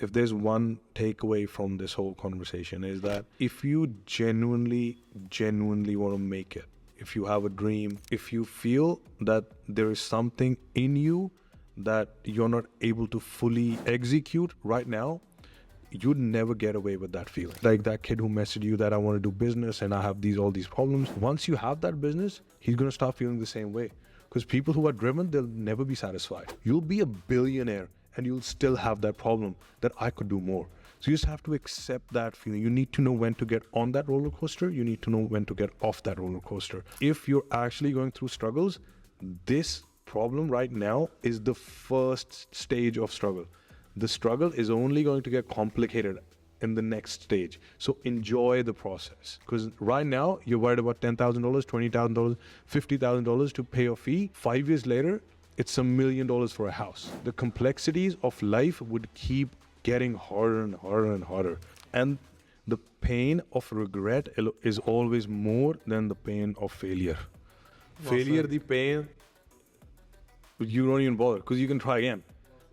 if there's one takeaway from this whole conversation, is that if you genuinely want to make it, if you have a dream, if you feel that there is something in you that you're not able to fully execute right now, you'd never get away with that feeling. Like that kid who messaged you that I want to do business and I have all these problems. Once you have that business, he's going to start feeling the same way. Because people who are driven, they'll never be satisfied. You'll be a billionaire and you'll still have that problem that I could do more. So you just have to accept that feeling. You need to know when to get on that roller coaster. You need to know when to get off that roller coaster. If you're actually going through struggles, this problem right now is the first stage of struggle. The struggle is only going to get complicated in the next stage. So enjoy the process. Because right now, you're worried about $10,000, $20,000, $50,000 to pay a fee. 5 years later, it's $1 million for a house. The complexities of life would keep getting harder and harder and harder. And the pain of regret is always more than the pain of failure. Failure, the pain, you don't even bother because you can try again.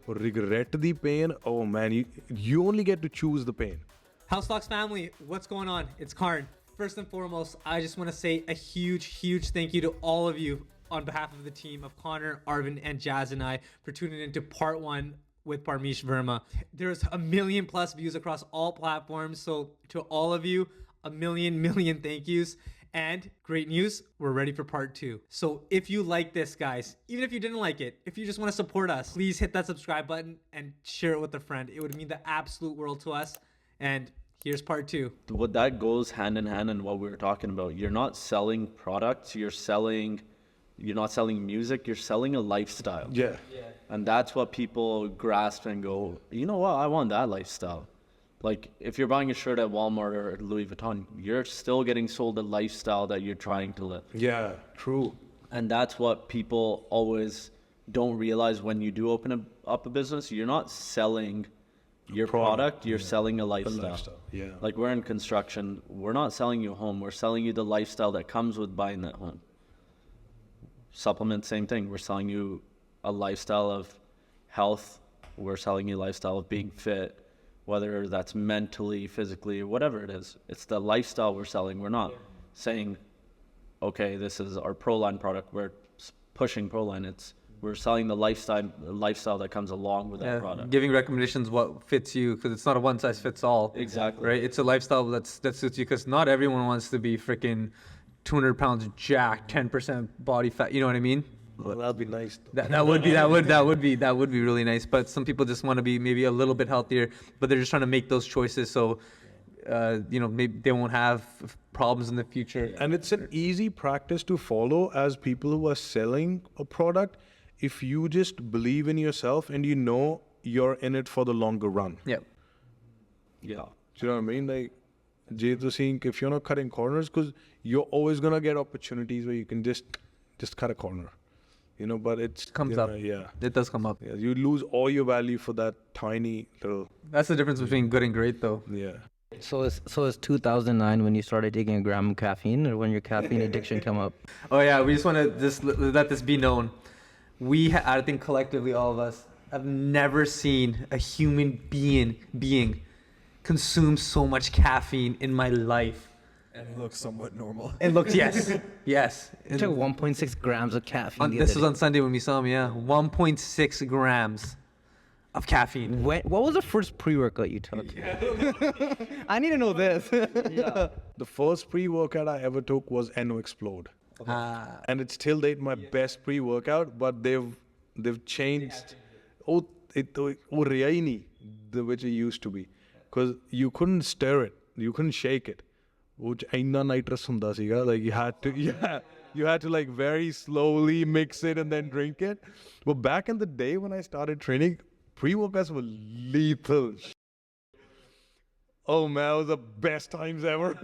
Regret the pain, oh man, you only get to choose the pain. House Talks family, what's going on? It's Karn. First and foremost, I just want to say a huge thank you to all of you on behalf of the team of Connor, Arvind, and Jazz and I for tuning into part 1 with Parmish Verma. There's 1 million plus views across all platforms. So to all of you, a million thank yous. And great news, we're ready for part 2. So if you like this, guys, even if you didn't like it, if you just want to support us, please hit that subscribe button and share it with a friend. It would mean the absolute world to us. And here's part 2. What that goes hand in hand in what we were talking about. You're not selling products, you're not selling music, you're selling a lifestyle. Yeah. And that's what people grasp and go, you know what, I want that lifestyle. Like, if you're buying a shirt at Walmart or Louis Vuitton, you're still getting sold a lifestyle that you're trying to live. Yeah, true. And that's what people always don't realize when you do open up a business. You're not selling your product, you're selling a lifestyle. Yeah. Like, we're in construction, we're not selling you a home, we're selling you the lifestyle that comes with buying that home. Supplement, same thing. We're selling you a lifestyle of health, we're selling you a lifestyle of being fit, whether that's mentally, physically, whatever it is. It's the lifestyle we're selling. We're not saying, okay, this is our ProLine product. We're pushing ProLine. We're selling the lifestyle that comes along with that product. Giving recommendations what fits you, because it's not a one size fits all. Exactly. Right? It's a lifestyle that suits you, because not everyone wants to be freaking 200 pounds jacked, 10% body fat. You know what I mean? Well, that'd be nice. That would be really nice. But some people just want to be maybe a little bit healthier, but they're just trying to make those choices so maybe they won't have problems in the future. And it's an easy practice to follow as people who are selling a product. If you just believe in yourself and you know you're in it for the longer run. Yeah. Do you know what I mean? Like, if you're not cutting corners, because you're always gonna get opportunities where you can just cut a corner. But it comes up. Yeah. It does come up. Yeah, you lose all your value for that tiny little. That's the difference between good and great, though. Yeah. So it's 2009 when you started taking a gram of caffeine, or when your caffeine addiction come up? Oh yeah, we just want to just let this be known. I think collectively, all of us have never seen a human being consume so much caffeine in my life. And it looks somewhat normal. It looked, yes. I took 1.6 grams of caffeine. This was on Sunday when we saw him, 1.6 grams of caffeine. What was the first pre-workout you took? I need to know this. The first pre-workout I ever took was NO Explode. And it's till date my best pre-workout, but they've changed. The which it used to be. Because you couldn't stir it. You couldn't shake it. Which ainda nitrous hunda siga. Like you had to like very slowly mix it and then drink it. But back in the day when I started training, pre-workouts were lethal. Oh man, it was the best times ever.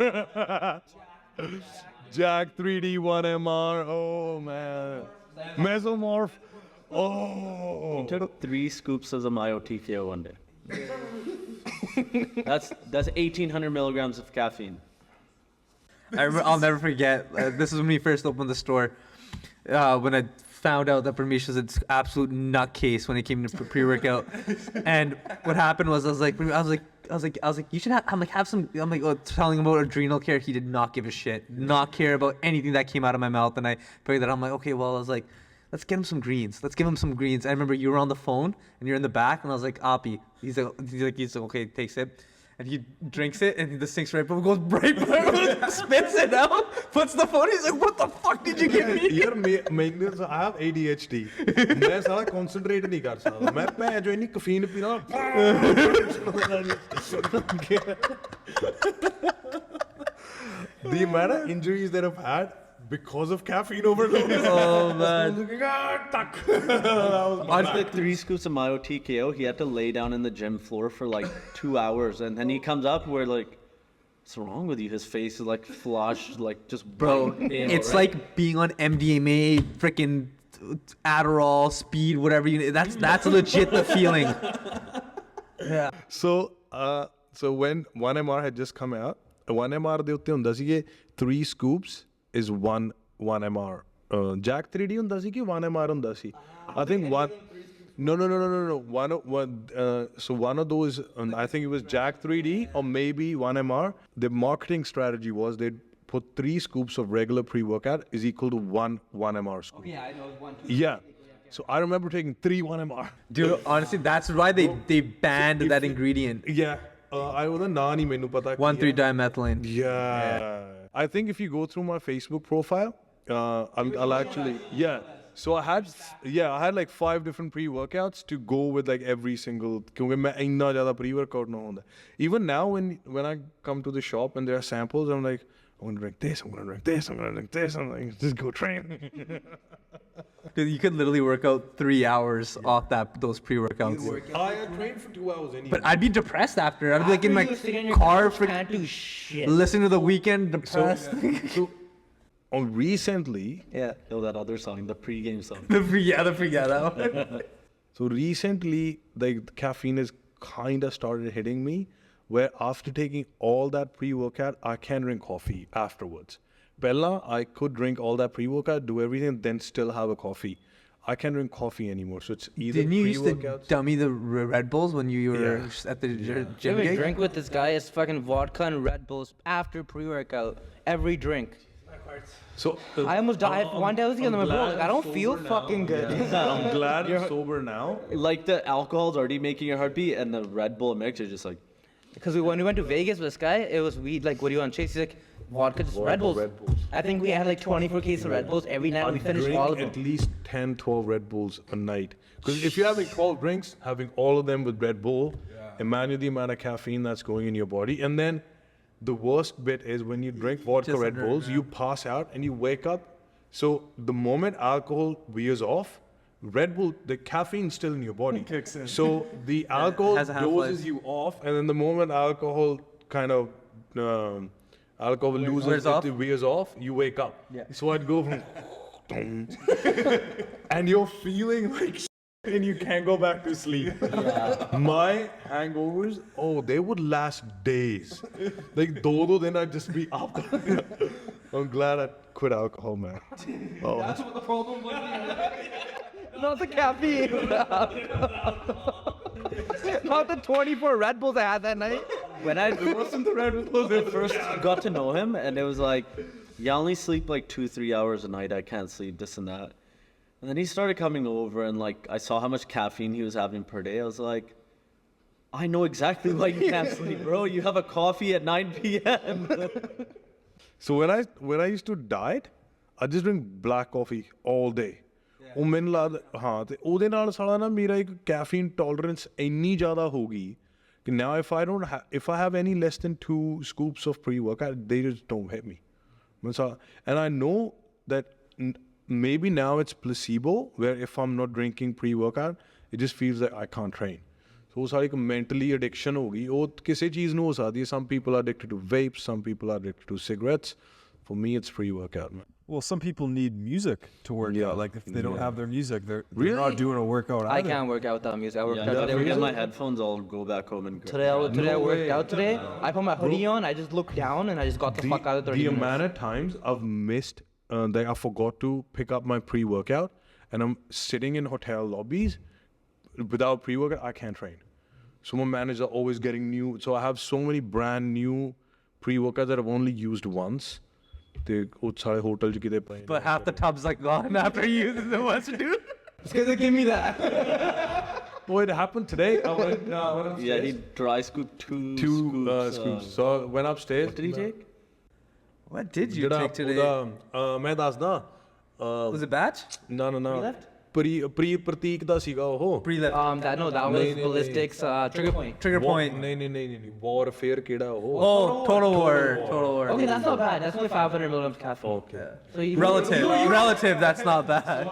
Jack 3D 1MR. Oh man. Mesomorph. Oh. You took 3 scoops of the Mayo TKO one day. That's 1,800 milligrams of caffeine. I'll never forget. This is when we first opened the store. When I found out that Parmish was an absolute nutcase when it came to pre-workout. And what happened was, I was like, you should have. I'm like, have some. I'm like, telling him about adrenal care. He did not give a shit. Not care about anything that came out of my mouth. And I figured that I'm like, okay, well, I was like, let's get him some greens. Let's give him some greens. I remember you were on the phone and you're in the back, and I was like, Appy. He's like, okay, take a sip. And he drinks it, and the sinks right, but goes right back, spits it out, puts the phone. He's like, "What the fuck did you give me?" Yaar, maintenance. I have ADHD. मैं सारा concentrate नहीं कर सकता. मैं पैर जो इन्हीं caffeine पीना. The amount of injuries that I've had because of caffeine overdose. Oh man. On the 3 scoops of Mayo TKO, he had to lay down in the gym floor for like 2 hours, and then he comes up, we're like, what's wrong with you? His face is like flushed, like just Bro, it's like being on MDMA, freaking Adderall, speed, whatever you. That's legit the feeling. Yeah. So when 1MR had just come out, 1MR ਦੇ ਉੱਤੇ ਹੁੰਦਾ ਸੀ ਕਿ 3 scoops is one MR. Jack 3D ਹੁੰਦਾ ਸੀ ਕਿ 1MR ਹੁੰਦਾ ਸੀ? I think one. No. So one of those, I think it was Jack 3D or maybe 1MR. The marketing strategy was they'd put 3 scoops of regular pre-workout is equal to one 1MR scoop. Yeah, I know. 1, 2. Yeah. So I remember taking 3 1MR. Dude, honestly, that's why they banned that ingredient. Yeah. I ਉਹਦਾ ਨਾਂ ਨਹੀਂ ਮੈਨੂੰ ਪਤਾ ਕੀ 1,3-dimethylene. Yeah. I think if you go through my Facebook profile, I'll actually, So I had like 5 different pre-workouts to go with like every single, क्योंकि मैं इतना ज़्यादा pre-workout ना होता. Even now when I come to the shop and there are samples, I'm like, I'm gonna drink this, I'm gonna drink this, I'm gonna drink this. I'm like, just go train. Dude, you could literally work out 3 hours off those pre-workouts. I trained for 2 hours anyway. But I'd be depressed after. I'd be like in my car, listening to The Weeknd, depressed. So recently, know that other song, the pre-game song. the that one. So recently, like the caffeine has kind of started hitting me, where after taking all that pre-workout, I can drink coffee afterwards. Bella, I could drink all that pre-workout, do everything, then still have a coffee. I can't drink coffee anymore, so it's either Didn't you used to pre-workouts. dummy the Red Bulls when you were at the You gym? ever drink with this guy? It's fucking vodka and Red Bulls after pre-workout. Every drink. So I almost died. One day I was getting my bro. Like, I don't feel fucking good. I'm glad I'm sober now. Like the alcohol's already making your heart beat, and the Red Bull mix, you're just like, Because when we went to Vegas with this guy, it was weed. Like, what do you want, Chase? He's like, vodka, just Red Bulls. I think we had like 24 cases of Red Bulls every night. We finished Drink all of them. at least 10, 12 Red Bulls a night. Because if you're having 12 drinks, having all of them with Red Bull, imagine the amount of caffeine that's going in your body. And then the worst bit is when you drink vodka Just Red Bulls, you pass out and you wake up. So the moment alcohol wears off, Red Bull, the caffeine's still in your body. Kicks in. So the alcohol has a half-life. doses you off, and then the moment alcohol kind of loses Wears off? it wears off, you wake up. So I'd go from and you're feeling like and you can't go back to sleep. My hangovers, they would last days. Like then I'd just be up. I'm glad I quit alcohol, man. That's what the problem was. Not the caffeine. Not the 24 Red Bulls I had that night. when I first got to know him, and it was like, you only sleep like 2-3 hours a night. I can't sleep, this and that. And then he started coming over, and like I saw how much caffeine he was having per day. I was like, I know exactly why you can't sleep, bro. You have a coffee at 9 p.m. So when I used to diet, I just drink black coffee all day. ਉਹ ਮੈਨੂੰ ਲੱਗਦਾ ਹਾਂ ਤੇ ਉਹਦੇ ਨਾਲ ਸਾਲਾ ਨਾ ਮੇਰਾ ਇੱਕ caffeine tolerance ਇੰਨੀ ਜ਼ਿਆਦਾ ਹੋ ਗਈ ਕਿ now if I have any less than 2 scoops of pre-workout, they just don't hit me. And I know that maybe now it's placebo, where if I'm not drinking pre-workout, it just feels like I can't train. So ਉਹ ਸਾਰੀ ਇੱਕ mentally addiction ਹੋ ਗਈ. ਉਹ ਕਿਸੇ ਚੀਜ਼ ਨੂੰ ਹੋ ਸਕਦੀ ਹੈ. Some people are addicted to vapes, some people are addicted to cigarettes. For me, it's pre-workout, man. Well, some people need music to work out. Like if they don't have their music, they're not doing a workout I either. can't work out without music. I worked Yeah, out if I today. get my headphones, I'll go back home and Today I worked out today. I put my hoodie on. I just looked down and I just got the fuck out of 30 The minutes. amount of times I've missed, that I forgot to pick up my pre-workout, and I'm sitting in hotel lobbies without pre-workout, I can't train. So my managers are always getting new. So I have so many brand new pre-workouts that I've only used once. They hotel But half the tub's like gone after you use the ones, dude. It's gonna give me that. Boy, it happened today. I went upstairs. Yeah, he dry scooped two scoops. So I went upstairs. What did he take? What did you take today? ਮੈਂ ਦੱਸਦਾ Was it batch? No. Pratik ਦਾ ਸੀਗਾ ਉਹ Pre-lift. That was ballistics, trigger point. Trigger point. ਨਹੀਂ warfare ਕਿਹੜਾ ਉਹ Oh, total war. Total war. Okay, that's not bad. That's only 500 milligrams caffeine. Okay. So you, Relative, that's not bad.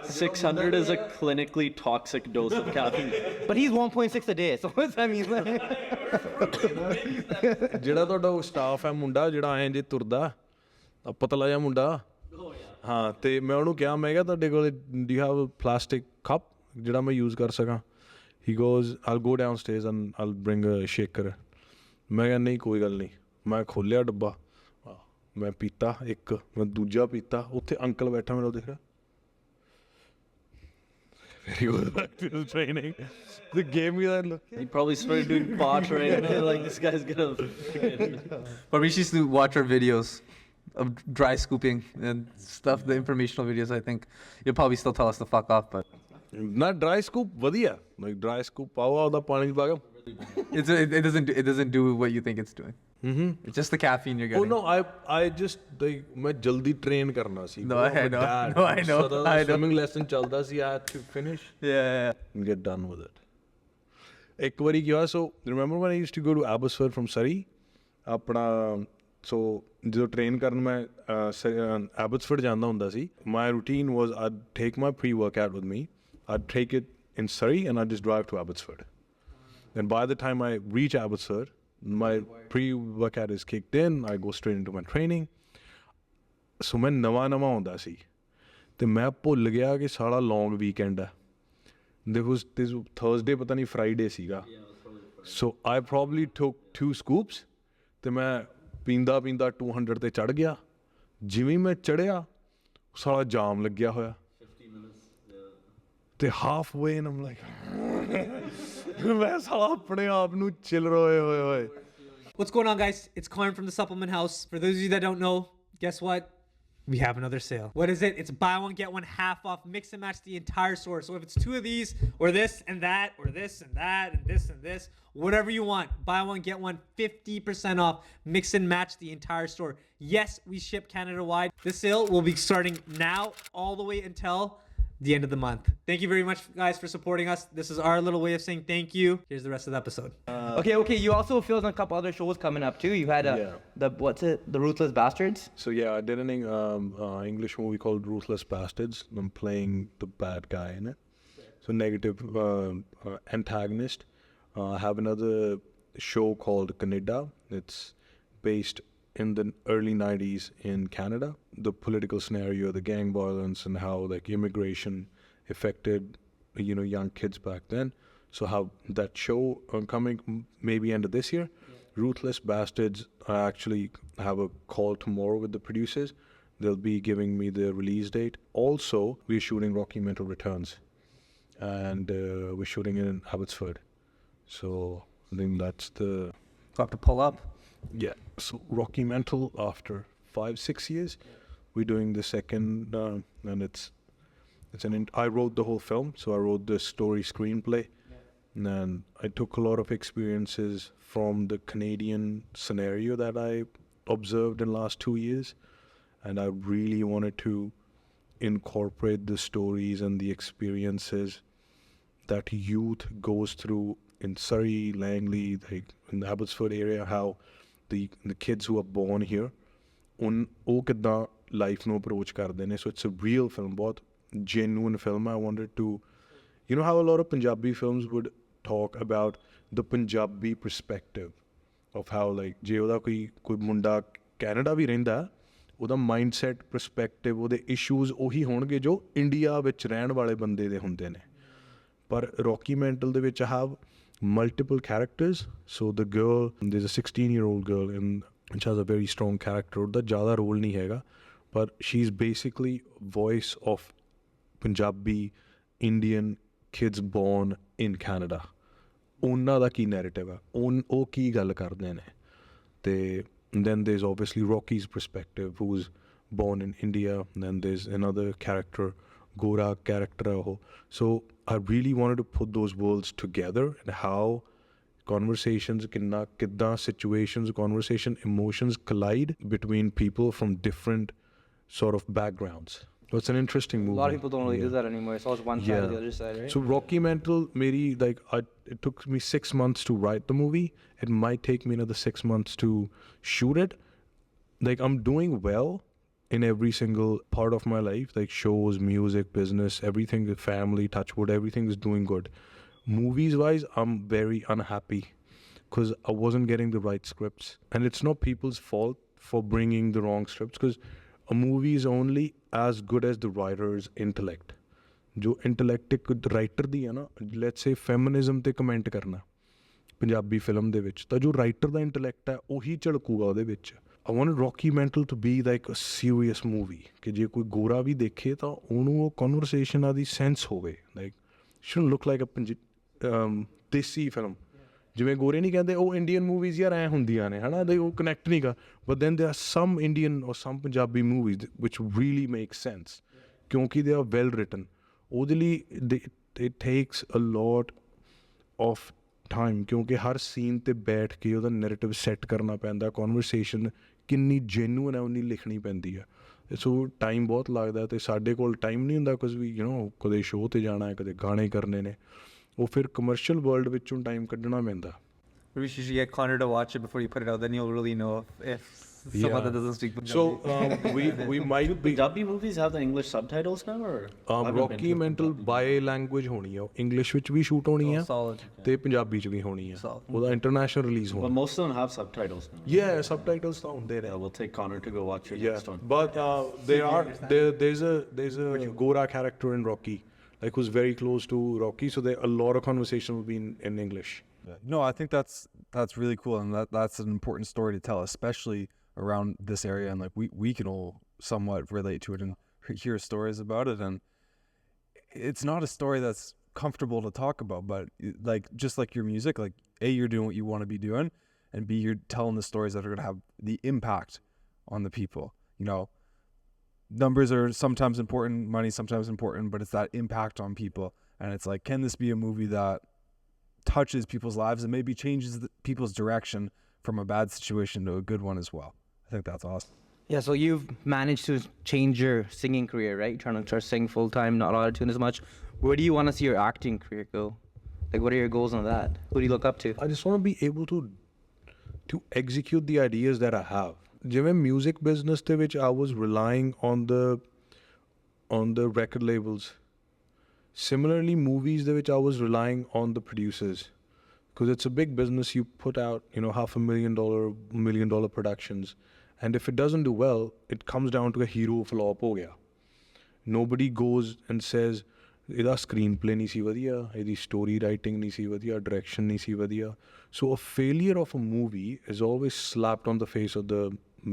600 is a clinically toxic dose of caffeine. But he's 1.6 a day. So what's that mean? ਜਿਹੜਾ ਤੁਹਾਡਾ ਉਹ staff ਹੈ ਮੁੰਡਾ ਜਿਹੜਾ ਐਂ ਜੇ ਤੁਰਦਾ ਪਤਲਾ ਜਿਹਾ ਮੁੰਡਾ ਹਾਂ ਤੇ ਮੈਂ ਉਹਨੂੰ ਕਿਹਾ ਮੈਂ ਕਿਹਾ ਤੁਹਾਡੇ ਕੋਲ do you have plastic cup ਜਿਹੜਾ ਮੈਂ ਯੂਜ਼ ਕਰ ਸਕਾਂ he goes all go down stage and all bring a shaker ਮੈਂ ਕਿਹਾ ਨਹੀਂ ਕੋਈ ਗੱਲ ਨਹੀਂ ਮੈਂ ਖੋਲ੍ਹਿਆ ਡੱਬਾ ਮੈਂ ਪੀਤਾ ਇੱਕ ਮੈਂ ਦੂਜਾ ਪੀਤਾ ਉੱਥੇ ਅੰਕਲ ਬੈਠਾ ਮੈਨੂੰ ਦੇਖ ਰਿਹਾ very good training. They gave me that look. He probably started doing pot right now. Like, this guy's gonna forget. Parmish used to watch our videos of dry scooping and stuff, the informational videos. I think you'll probably still tell us to fuck off, but Not dry scoop, ਵਧੀਆ. Like dry scoop ਪਾਓ ਉਹਦਾ ਪਾਣੀ ਚ ਪਾ ਕੇ. it doesn't do what you think it's doing. Mm-hmm. It's just the caffeine you're Oh getting. no, I just like ਮੈਂ ਜਲਦੀ train ਕਰਨਾ ਸੀ. No, I know. No, I know. So I know. swimming lesson ਚੱਲਦਾ ਸੀ. I had to finish Yeah. and get done with it. ਇੱਕ ਵਾਰੀ ਕੀ ਹੋਇਆ, so remember when I used to go to Abbotsford from Surrey? ਆਪਣਾ so ਜਦੋਂ train ਕਰਨ ਮੈਂ Abbotsford ਜਾਂਦਾ ਹੁੰਦਾ ਸੀ. My routine was I'd take my pre-workout with me. I'd take it in Surrey and I'd just drive to Abbotsford. Then by the time I reach Abbotsford, my pre-workout is kicked in. I go straight into my training. So मैं नवा ਹੁੰਦਾ ਸੀ ਤੇ ਮੈਂ ਭੁੱਲ ਗਿਆ ਕਿ ਸਾਲਾ long weekend ਹੈ. There was this Thursday ਪਤਾ ਨਹੀਂ Friday ਸੀਗਾ. So I probably took 2 scoops ਤੇ ਮੈਂ ਪੀਂਦਾ 200 ਤੇ ਚੜ ਗਿਆ. ਜਿਵੇਂ ਮੈਂ ਚੜਿਆ ਸਾਲਾ ਜਾਮ ਲੱਗਿਆ ਹੋਇਆ. 50 minutes. ਤੇ halfway and I'm like ਮੈਂ ਸਾਲਾ ਆਪਣੇ ਆਪ ਨੂੰ ਚਿਲ ਰੋਏ ਹੋਏ. What's going on, guys? It's Karn from the Supplement House. For those of you that don't know, guess what? We have another sale. What is it? It's buy one, get one half off. Mix and match the entire store. So if it's 2 of these, or this and that, or this and that, and this, whatever you want, buy one, get one, 50% off. Mix and match the entire store. Yes, we ship Canada-wide. This sale will be starting now all the way until the end of the month. Thank you very much, guys, for supporting us. This is our little way of saying thank you. Here's the rest of the episode. Okay. You also filmed a couple other shows coming up too. You had the Ruthless Bastards. So yeah, I did an English movie called Ruthless Bastards. I'm playing the bad guy in it. So negative antagonist. I have another show called Canada. It's based in the early 90s in Canada. The political scenario, the gang violence, and how like immigration affected young kids back then. So how that show coming maybe end of this year. Ruthless Bastards, I actually have a call tomorrow with the producers. They'll be giving me the release date. Also, we're shooting Rocky Mental Returns. And we're shooting it in Abbotsford. So I think that's the... Got to pull up. Yeah. So Rocky Mental, after 5-6 years, we're doing the second, and I wrote the whole film. So I wrote the story screenplay. And I took a lot of experiences from the Canadian scenario that I observed in the last 2 years. And I really wanted to incorporate the stories and the experiences that youth goes through in Surrey, Langley, like in the Abbotsford area, how the kids who are born here, ਉਹ ਕਿੱਦਾਂ life ਨੂੰ approach ਕਰਦੇ ਨੇ. So it's a real film, ਬਹੁਤ genuine film. I wanted to, you know how a lot of Punjabi films would talk about the Punjabi perspective of how like ਜੇ ਉਹਦਾ ਕੋਈ ਮੁੰਡਾ ਕੈਨੇਡਾ ਵੀ ਰਹਿੰਦਾ ਉਹਦਾ ਮਾਈਂਡਸੈਟ ਪਰਸਪੈਕਟਿਵ ਉਹਦੇ ਇਸ਼ੂਜ਼ ਉਹੀ ਹੋਣਗੇ ਜੋ ਇੰਡੀਆ ਵਿੱਚ ਰਹਿਣ ਵਾਲੇ ਬੰਦੇ ਦੇ ਹੁੰਦੇ ਨੇ. ਪਰ Rocky Mental ਦੇ ਵਿੱਚ I have multiple characters. So the girl, there's a 16-year-old girl and she has a very strong character. ਉਹਦਾ ਜ਼ਿਆਦਾ ਰੋਲ ਨਹੀਂ ਹੈਗਾ, but she's basically voice of Punjabi Indian kids born in Canada, ਉਹਨਾਂ ਦਾ ਕੀ narrative ਹੈ, ਉਹ ਕੀ ਗੱਲ ਕਰਦੇ ਨੇ. ਤੇ then there's obviously Rocky's perspective, who's born in India. Then there's another character, Gora character ਹੈ ਉਹ. So I really wanted to put those worlds together and how conversations ਕਿੱਦਾਂ situations, conversation, emotions collide between people from different sort of backgrounds. So it's an interesting movie. A lot of people don't really do that anymore. It's always one side or the other side, right? So Rocky Mental, it took me 6 months to write the movie. It might take me another 6 months to shoot it. Like, I'm doing well in every single part of my life, like shows, music, business, everything, family, touchwood, everything is doing good. Movies wise, I'm very unhappy because I wasn't getting the right scripts. And it's not people's fault for bringing the wrong scripts, because a movie is only as good as the writer's intellect. जो intellect ਇੱਕ writer ਦੀ ਹੈ ਨਾ, let's say feminism ਤੇ comment ਕਰਨਾ Punjabi film ਦੇ ਵਿੱਚ, ਤਾਂ ਜੋ writer ਦਾ intellect ਹੈ ਉਹੀ ਝਲਕੂਗਾ ਉਹਦੇ ਵਿੱਚ. I wanted Rocky Mental to be like a serious movie, ਕਿ ਜੇ ਕੋਈ ਗੋਰਾ ਵੀ ਦੇਖੇ ਤਾਂ ਉਹਨੂੰ ਉਹ conversation ਦੀ sense ਹੋਵੇ. Like, shouldn't look like a desi film. ਜਿਵੇਂ ਗੋਰੇ ਨਹੀਂ ਕਹਿੰਦੇ ਉਹ ਇੰਡੀਅਨ ਮੂਵੀਜ਼ ਯਾਰ ਐ ਹੁੰਦੀਆਂ ਨੇ, ਹਨਾ, ਉਹ ਕਨੈਕਟ ਨਹੀਂ ਗਾ. But then there are some Indian or some Punjabi movies which really make sense, ਕਿਉਂਕਿ ਦੇ ਆਰ ਵੈਲ ਰਿਟਨ. ਉਹਦੇ ਲਈ it takes a lot of time, ਕਿਉਂਕਿ ਹਰ ਸੀਨ 'ਤੇ ਬੈਠ ਕੇ ਉਹਦਾ ਨੈਰੇਟਿਵ ਸੈੱਟ ਕਰਨਾ ਪੈਂਦਾ. ਕਨਵਰਸੇਸ਼ਨ ਕਿੰਨੀ ਜੈਨੂਅਨ ਹੈ ਉਨੀ ਲਿਖਣੀ ਪੈਂਦੀ ਹੈ. ਸੋ ਟਾਈਮ ਬਹੁਤ ਲੱਗਦਾ, ਅਤੇ ਸਾਡੇ ਕੋਲ ਟਾਈਮ ਨਹੀਂ ਹੁੰਦਾ, ਬਿਕੋਜ਼ ਵੀ ਕਦੇ ਸ਼ੋਅ 'ਤੇ ਜਾਣਾ ਹੈ, ਕਦੇ ਗਾਣੇ ਕਰਨੇ ਨੇ. ਉਹ ਫਿਰ ਕਮਰਸ਼ੀਅਲ ਵਰਲਡ ਵਿੱਚੋਂ ਟਾਈਮ ਕੱਢਣਾ ਪੈਂਦਾ. We should get Connor to watch it before you put it out. Then you'll really know if someone that doesn't speak Punjabi. So we might be. Punjabi movies have the English subtitles now, or Rocky Mental bi-language ਹੋਣੀ ਆ, English ਵਿੱਚ ਵੀ shoot ਹੋਣੀ ਆ Solid. ਤੇ ਪੰਜਾਬੀ 'ਚ ਵੀ ਹੋਣੀ ਆ. ਉਹਦਾ ਇੰਟਰਨੈਸ਼ਨਲ ਰਿਲੀਜ਼ But ਹੋਣਾ. most of them have subtitles now. Yeah, subtitles ਤਾਂ ਹੁੰਦੇ ਨੇ. Yeah, we'll take Connor to go watch your next one. But there's a Gora character in Rocky, like who's very close to Rocky, so there a lot of conversation will be in English. Yeah. No, I think that's really cool, and that's an important story to tell, especially around this area. And like we can all somewhat relate to it and hear stories about it. And it's not a story that's comfortable to talk about, but like just like your music, like A, you're doing what you want to be doing, and B, you're telling the stories that are going to have the impact on the people. Numbers are sometimes important, money sometimes important, but it's that impact on people. And it's like, can this be a movie that touches people's lives and maybe changes people's direction from a bad situation to a good one as well? I think that's awesome. Yeah, so you've managed to change your singing career, right? You're trying to sing full time, not auto-tune as much. Where do you want to see your acting career go? Like, what are your goals on that? Who do you look up to? I just want to be able to execute the ideas that I have. ਜਿਵੇਂ music business ਦੇ ਵਿੱਚ I was relying on the record labels. Similarly, movies ਦੇ ਵਿੱਚ I was relying on the producers, because it's a big business. You put out $500,000 $1 million productions, and if it doesn't do well, it comes down to a hero flop ਹੋ ਗਿਆ. Nobody goes and says ਇਹਦਾ screen play ਨਹੀਂ ਸੀ ਵਧੀਆ, ਇਹਦੀ story writing ਨਹੀਂ ਸੀ ਵਧੀਆ, direction ਨਹੀਂ ਸੀ ਵਧੀਆ. So a failure of a movie is always slapped on the face of the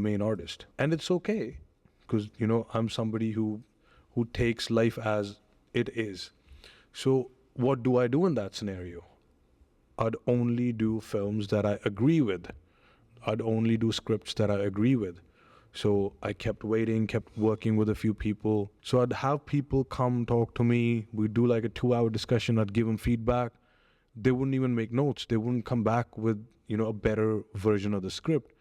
main artist, and it's okay, because I'm somebody who takes life as it is. So what do I do in that scenario? I'd only do films that I agree with. I'd only do scripts that I agree with. So I kept waiting, kept working with a few people. So I'd have people come talk to me. We'd do like a 2-hour discussion. I'd give them feedback. They wouldn't even make notes. They wouldn't come back with, a better version of the script.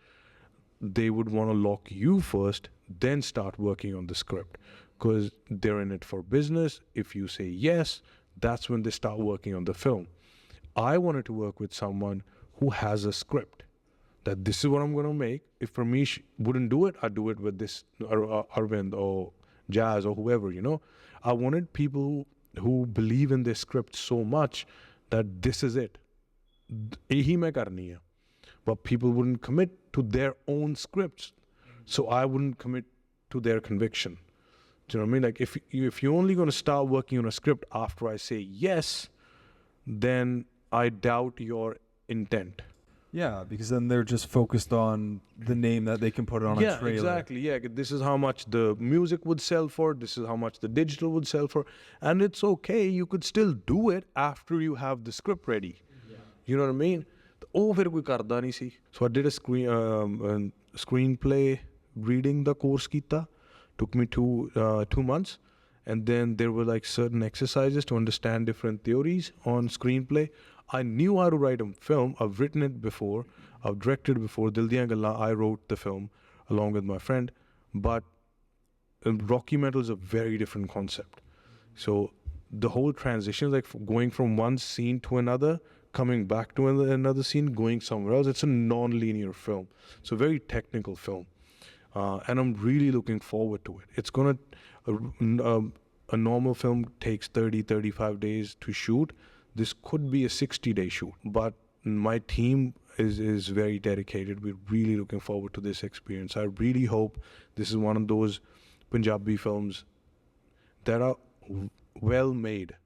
They would want to lock you first, then start working on the script, because they're in it for business. If you say yes, that's when they start working on the film. I wanted to work with someone who has a script, that this is what I'm going to make. If Parmish wouldn't do it, I'd do it with this Arvind or Jazz or whoever, I wanted people who believe in this script so much that this is it. Ehi main karni hai. But people wouldn't commit to their own scripts, so I wouldn't commit to their conviction. Do you know what I mean? Like, if you're only going to start working on a script after I say yes, then I doubt your intent. Yeah, because then they're just focused on the name that they can put on a Yeah, trailer. exactly. Yeah, this is how much the music would sell for. This is how much the digital would sell for, and it's okay. You could still do it after you have the script ready. You know what I mean? ਉਹ ਫਿਰ ਕੋਈ ਕਰਦਾ ਨਹੀਂ ਸੀ. So I did a screenplay reading the course ਕੀਤਾ. Took me 2 months, and then there were like certain exercises to understand different theories on screenplay. I knew how to write a film. I've written it before. I've directed before. Dil Diyan Gallan, I wrote the film along with my friend. But Rocky Metal is a very different concept. So the whole transition, like going from one scene to another, coming back to another scene, going somewhere else, it's a non-linear film. It's a very technical film. And I'm really looking forward to it. It's going to... a normal film takes 30-35 days to shoot. This could be a 60-day shoot, but my team is very dedicated. We're really looking forward to this experience. I really hope this is one of those Punjabi films that are well made.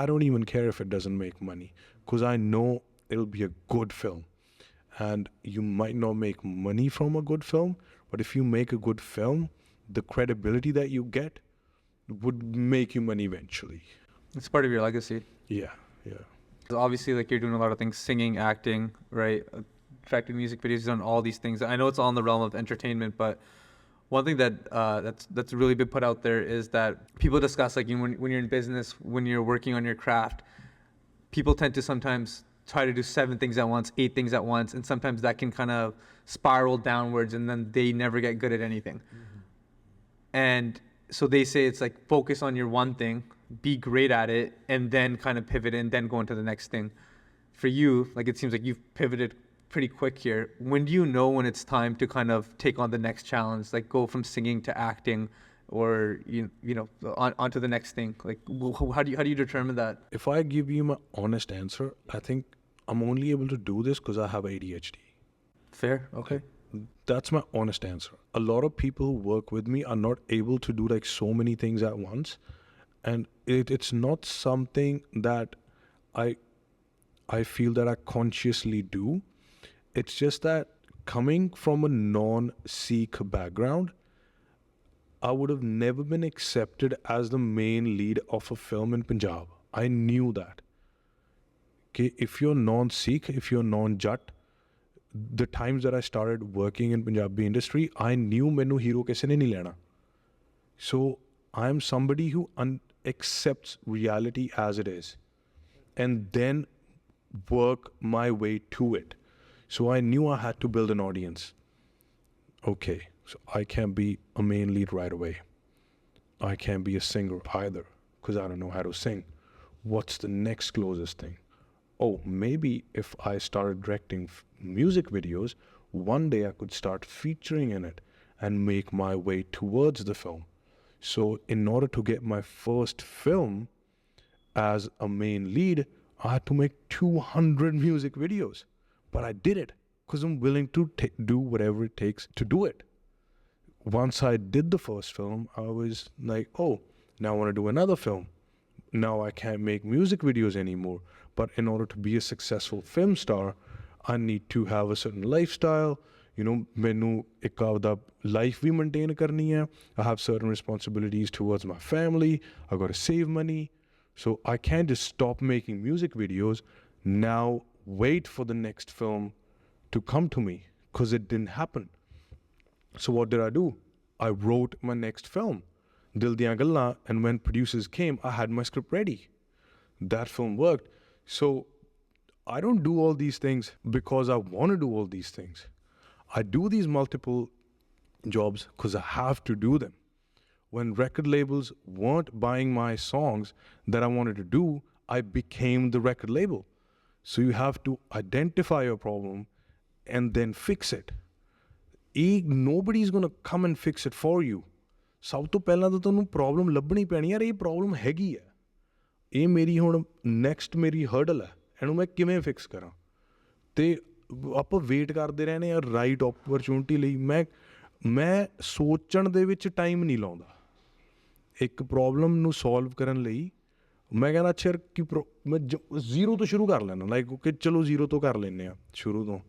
I don't even care if it doesn't make money, because I know it'll be a good film. And you might not make money from a good film, but if you make a good film, the credibility that you get would make you money eventually. It's part of your legacy. Yeah. So obviously, like, you're doing a lot of things, singing, acting, right? Directing music videos, you've done all these things. I know it's all in the realm of entertainment, but one thing that that's really been put out there is that people discuss, like, when you're in business, when you're working on your craft, people tend to sometimes try to do 7 things at once, 8 things at once, and sometimes that can kind of spiral downwards, and then they never get good at anything. And so they say it's like, focus on your one thing, be great at it, and then kind of pivot and then go into the next thing. For you, like, it seems like you've pivoted pretty quick here. When do you know when it's time to kind of take on the next challenge, like go from singing to acting, or you know on to the next thing? Like, how do you determine that? If I give you my honest answer, I think I'm only able to do this because I have ADHD. Fair. Okay. That's my honest answer. A lot of people who work with me are not able to do like so many things at once, and it's not something that I feel that I consciously do. It's just that coming from a non-Sikh background, I would have never been accepted as the main lead of a film in Punjab. I knew that. Okay, if you're non-Sikh, if you're non-Jat, the times that I started working in Punjabi industry, I knew menu hero kaise ne nahi lena. So I'm somebody who accepts reality as it is, and then work my way to it. So I knew I had to build an audience. Okay, so I can't be a main lead right away. I can't be a singer either, because I don't know how to sing. What's the next closest thing? Oh, maybe if I started directing music videos, one day I could start featuring in it and make my way towards the film. So in order to get my first film as a main lead, I had to make 200 music videos. But I did it because I'm willing to do whatever it takes to do it. Once I did the first film, I was like, oh, now I want to do another film. Now I can't make music videos anymore. But in order to be a successful film star, I need to have a certain lifestyle. You know, mainu ek aapda life bhi maintain karni hai. I have certain responsibilities towards my family. I got to save money. So I can't just stop making music videos. Now wait for the next film to come to me, because it didn't happen. So what did I do? I wrote my next film, Dil Diyan Gallan, and when producers came, I had my script ready. That film worked. So I don't do all these things because I want to do all these things. I do these multiple jobs because I have to do them. When record labels weren't buying my songs that I wanted to do, I became the record label. So you have to identify your problem and then fix it. Nobody's going to come and fix it for you. ਸਭ ਤੋਂ ਪਹਿਲਾਂ ਤਾਂ ਤੁਹਾਨੂੰ problem ਲੱਭਣੀ ਪੈਣੀ ਯਾਰ, ਇਹ problem ਹੈਗੀ ਹੈ, ਇਹ ਮੇਰੀ ਹੁਣ ਨੈਕਸਟ ਮੇਰੀ ਹਰਡਲ ਹੈ, ਇਹਨੂੰ ਮੈਂ ਕਿਵੇਂ ਫਿਕਸ ਕਰਾਂ. ਅਤੇ ਆਪਾਂ ਵੇਟ ਕਰਦੇ ਰਹਿੰਦੇ ਹਾਂ ਰਾਈਟ ਓਪਰਚੁਨਿਟੀ ਲਈ. ਮੈਂ ਸੋਚਣ ਦੇ ਵਿੱਚ ਟਾਈਮ ਨਹੀਂ ਲਾਉਂਦਾ. ਇੱਕ ਪ੍ਰੋਬਲਮ ਨੂੰ ਸੋਲਵ ਕਰਨ ਲਈ ਮੈਂ ਕਹਿੰਦਾ ਅੱਛਾ ਯਾਰ ਕਿ ਮੈਂ ਜ਼ੀਰੋ ਤੋਂ ਸ਼ੁਰੂ ਕਰ ਲੈਣਾ, ਲਾਈਕ ਕਿ ਚਲੋ ਜ਼ੀਰੋ ਤੋਂ ਕਰ ਲੈਂਦੇ ਹਾਂ ਸ਼ੁਰੂ ਤੋਂ.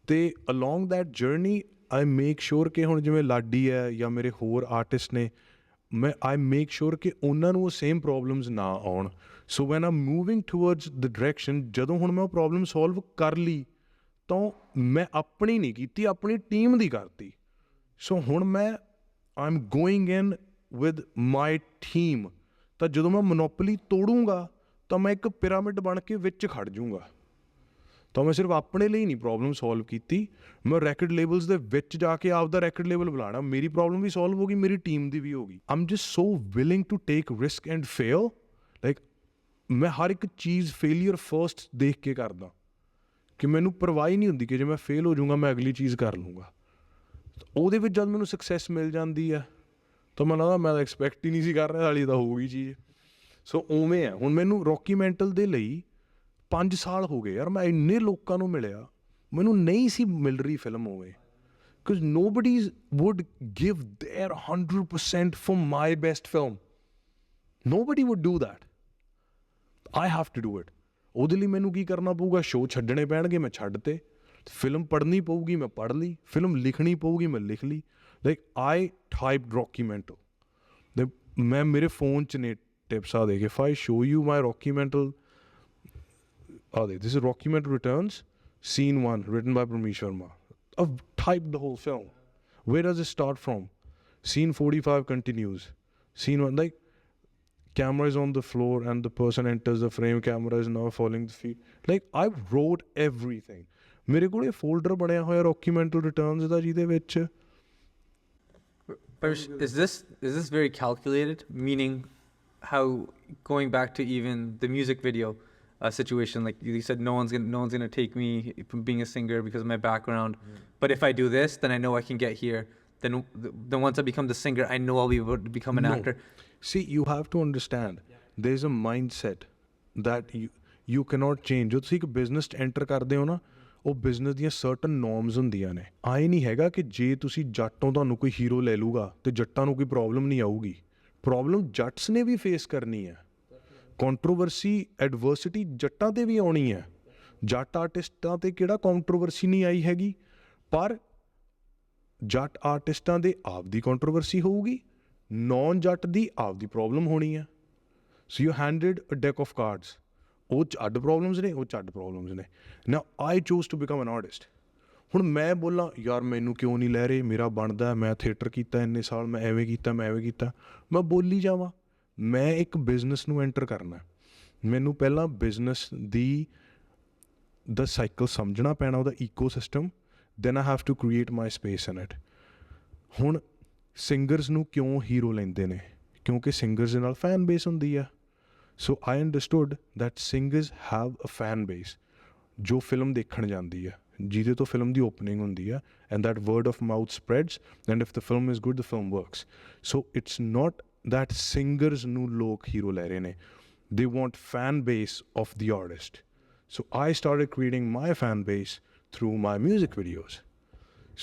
ਤੇ along that journey I make sure ਕਿ ਹੁਣ ਜਿਵੇਂ ਲਾਡੀ ਹੈ ਜਾਂ ਮੇਰੇ ਹੋਰ ਆਰਟਿਸਟ ਨੇ, ਆਈ ਮੇਕ ਸ਼ੋਰ ਕਿ ਉਹਨਾਂ ਨੂੰ ਉਹ ਸੇਮ ਪ੍ਰੋਬਲਮਸ ਨਾ ਆਉਣ। So when I'm moving towards the direction, ਜਦੋਂ ਹੁਣ ਮੈਂ ਉਹ ਪ੍ਰੋਬਲਮ ਸੋਲਵ ਕਰ ਲਈ ਤਾਂ ਮੈਂ ਆਪਣੀ ਨਹੀਂ ਕੀਤੀ, ਆਪਣੀ ਟੀਮ ਦੀ ਕਰਤੀ। ਸੋ ਹੁਣ ਮੈਂ I going in with my team. ਤਾਂ ਜਦੋਂ ਮੈਂ ਮੋਨੋਪਲੀ ਤੋੜੂੰਗਾ ਤਾਂ ਮੈਂ ਇੱਕ ਪਿਰਾਮਿਡ ਬਣ ਕੇ ਵਿੱਚ ਖੜ ਜੂੰਗਾ। ਤਾਂ ਮੈਂ ਸਿਰਫ ਆਪਣੇ ਲਈ ਨਹੀਂ ਪ੍ਰੋਬਲਮ ਸੋਲਵ ਕੀਤੀ, ਮੈਂ ਰੈਕਡ ਲੇਬਲਸ ਦੇ ਵਿੱਚ ਜਾ ਕੇ ਆਪਦਾ ਰੈਕਡ ਲੇਬਲ ਬੁਲਾਣਾ। ਮੇਰੀ ਪ੍ਰੋਬਲਮ ਵੀ ਸੋਲਵ ਹੋ ਗਈ, ਮੇਰੀ ਟੀਮ ਦੀ ਵੀ ਹੋ ਗਈ। I'm just so willing to take risk and fail. Like ਮੈਂ ਹਰ ਇੱਕ ਚੀਜ਼ ਫੇਲੀਅਰ ਫਰਸਟ ਦੇਖ ਕੇ ਕਰਦਾ ਕਿ ਮੈਨੂੰ ਪਰਵਾਹ ਹੀ ਨਹੀਂ ਹੁੰਦੀ ਕਿ ਜੇ ਮੈਂ ਫੇਲ ਹੋ ਜਾਊਂਗਾ ਮੈਂ ਅਗਲੀ ਚੀਜ਼ ਕਰ ਲੂੰਗਾ। ਉਹਦੇ ਵਿੱਚ ਜਦ ਮੈਨੂੰ ਸਕਸੈਸ ਮਿਲ ਜਾਂਦੀ ਹੈ ਤਾਂ ਮੈਨੂੰ ਲੱਗਦਾ ਮੈਂ ਤਾਂ ਐਕਸਪੈਕਟ ਹੀ ਨਹੀਂ ਸੀ ਕਰ ਰਿਹਾ, ਹਾਲੀ ਤਾਂ ਹੋ ਗਈ ਚੀਜ਼। ਸੋ ਉਵੇਂ ਹੈ। ਹੁਣ ਮੈਨੂੰ ਰੌਕੀ ਮੈਂਟਲ ਦੇ ਲਈ 5 ਸਾਲ ਹੋ ਗਏ ਯਾਰ, ਮੈਂ ਇੰਨੇ ਲੋਕਾਂ ਨੂੰ ਮਿਲਿਆ, ਮੈਨੂੰ ਨਹੀਂ ਸੀ ਮਿਲ ਰਹੀ ਫਿਲਮ ਉਵੇਂ, because nobody would give their 100% for my best film. Nobody would do that, I have to do it. ਉਹਦੇ ਲਈ ਮੈਨੂੰ ਕੀ ਕਰਨਾ ਪਊਗਾ? ਸ਼ੋਅ ਛੱਡਣੇ ਪੈਣਗੇ, ਮੈਂ ਛੱਡ ਤੇ। ਫਿਲਮ ਪੜ੍ਹਨੀ ਪਊਗੀ, ਮੈਂ ਪੜ੍ਹ ਲਈ। ਫਿਲਮ ਲਿਖਣੀ ਪਊਗੀ, ਮੈਂ ਲਿਖ ਲਈ। Like I typed Rocky Mental. ਮੈਂ ਮੇਰੇ ਫੋਨ 'ਚ ਨੇ ਟਿਪਸ ਆ ਦੇਖ, if I show you my Rocky Mental, this is Rocky Mountain Returns, Scene 1, written by Parmish Verma. I've typed the whole film. Where does it start from? Scene 45 continues. Scene 1, like, camera is on the floor and the person enters the frame, camera is now following the feet. Like, I wrote everything. ਮੇਰੇ ਕੋਲ ਇਹ folder ਬਣਿਆ ਹੋਇਆ Rocky Mountain Returns ਦਾ, ਜਿਹਦੇ ਵਿੱਚ Is this very calculated? Meaning, how going back to even the music video situation, like you said, no one's gonna take me from being a singer because of my background. But if I do this, then I know I can get here. Then once I become the singer, I know I'll be able to become an actor. See, you have to understand, there's a mindset that you cannot change. ਜੋ ਤੁਸੀਂ ਇੱਕ business 'ਚ enter ਕਰਦੇ ਹੋ ਨਾ, ਉਹ business ਦੀਆਂ certain norms ਹੁੰਦੀਆਂ ਨੇ। ਆਏ ਨਹੀਂ ਹੈਗਾ ਕਿ ਜੇ ਤੁਸੀਂ ਜੱਟੋਂ ਤੁਹਾਨੂੰ ਕੋਈ ਹੀਰੋ ਲੈ ਲੂਗਾ ਤੇ ਜੱਟਾਂ ਨੂੰ ਕੋਈ ਪ੍ਰੋਬਲਮ ਨਹੀਂ ਆਊਗੀ। ਪ੍ਰੋਬਲਮ ਜੱਟਸ ਨੇ ਵੀ ਫੇਸ ਕਰਨੀ ਹੈ। ਕੰਟਰੋਵਰਸੀ, ਐਡਵਰਸਿਟੀ ਜੱਟਾਂ 'ਤੇ ਵੀ ਆਉਣੀ ਹੈ। ਜੱਟ ਆਰਟਿਸਟਾਂ 'ਤੇ ਕਿਹੜਾ ਕੰਟਰੋਵਰਸੀ ਨਹੀਂ ਆਈ ਹੈਗੀ, ਪਰ ਜੱਟ ਆਰਟਿਸਟਾਂ ਦੇ ਆਪਦੀ ਕੰਟਰੋਵਰਸੀ ਹੋਊਗੀ, ਨੌਨ ਜੱਟ ਦੀ ਆਪਦੀ ਪ੍ਰੋਬਲਮ ਹੋਣੀ ਹੈ। So you handed a deck of cards. ਉਹ 'ਚ ਅੱਡ ਪ੍ਰੋਬਲਮਸ ਨੇ, ਉਹ 'ਚ ਅੱਡ ਪ੍ਰੋਬਲਮਸ ਨੇ। Now I choose to become an artist. ਹੁਣ ਮੈਂ ਬੋਲਾਂ ਯਾਰ ਮੈਨੂੰ ਕਿਉਂ ਨਹੀਂ ਲੈ ਰਹੇ, ਮੇਰਾ ਬਣਦਾ, ਮੈਂ ਥੀਏਟਰ ਕੀਤਾ ਇੰਨੇ ਸਾਲ, ਮੈਂ ਐਵੇਂ ਕੀਤਾ, ਮੈਂ ਐਵੇਂ ਕੀਤਾ, ਮੈਂ ਬੋਲੀ ਜਾਵਾਂ। ਮੈਂ ਇੱਕ ਬਿਜ਼ਨਸ ਨੂੰ ਐਂਟਰ ਕਰਨਾ, ਮੈਨੂੰ ਪਹਿਲਾਂ ਬਿਜ਼ਨਸ ਦਾ ਸਾਈਕਲ ਸਮਝਣਾ ਪੈਣਾ, ਉਹਦਾ ecosystem. Then I have to create my space in it. ਹੁਣ ਸਿੰਗਰਸ ਨੂੰ ਕਿਉਂ ਹੀਰੋ ਲੈਂਦੇ ਨੇ? ਕਿਉਂਕਿ ਸਿੰਗਰਸ ਦੇ ਨਾਲ ਫੈਨ ਬੇਸ ਹੁੰਦੀ ਆ। So I understood that singers have a fan base ਜੋ ਫਿਲਮ ਦੇਖਣ ਜਾਂਦੀ ਆ, ਜਿਹਦੇ ਤੋਂ ਫਿਲਮ ਦੀ ਓਪਨਿੰਗ ਹੁੰਦੀ ਆ, and that word of mouth spreads, and if the film is good the film works. So it's not that singers ਨੂੰ ਲੋਕ ਹੀਰੋ ਲੈ ਰਹੇ ਨੇ, they want fan base of the artist. So I started creating my fan base through my music videos.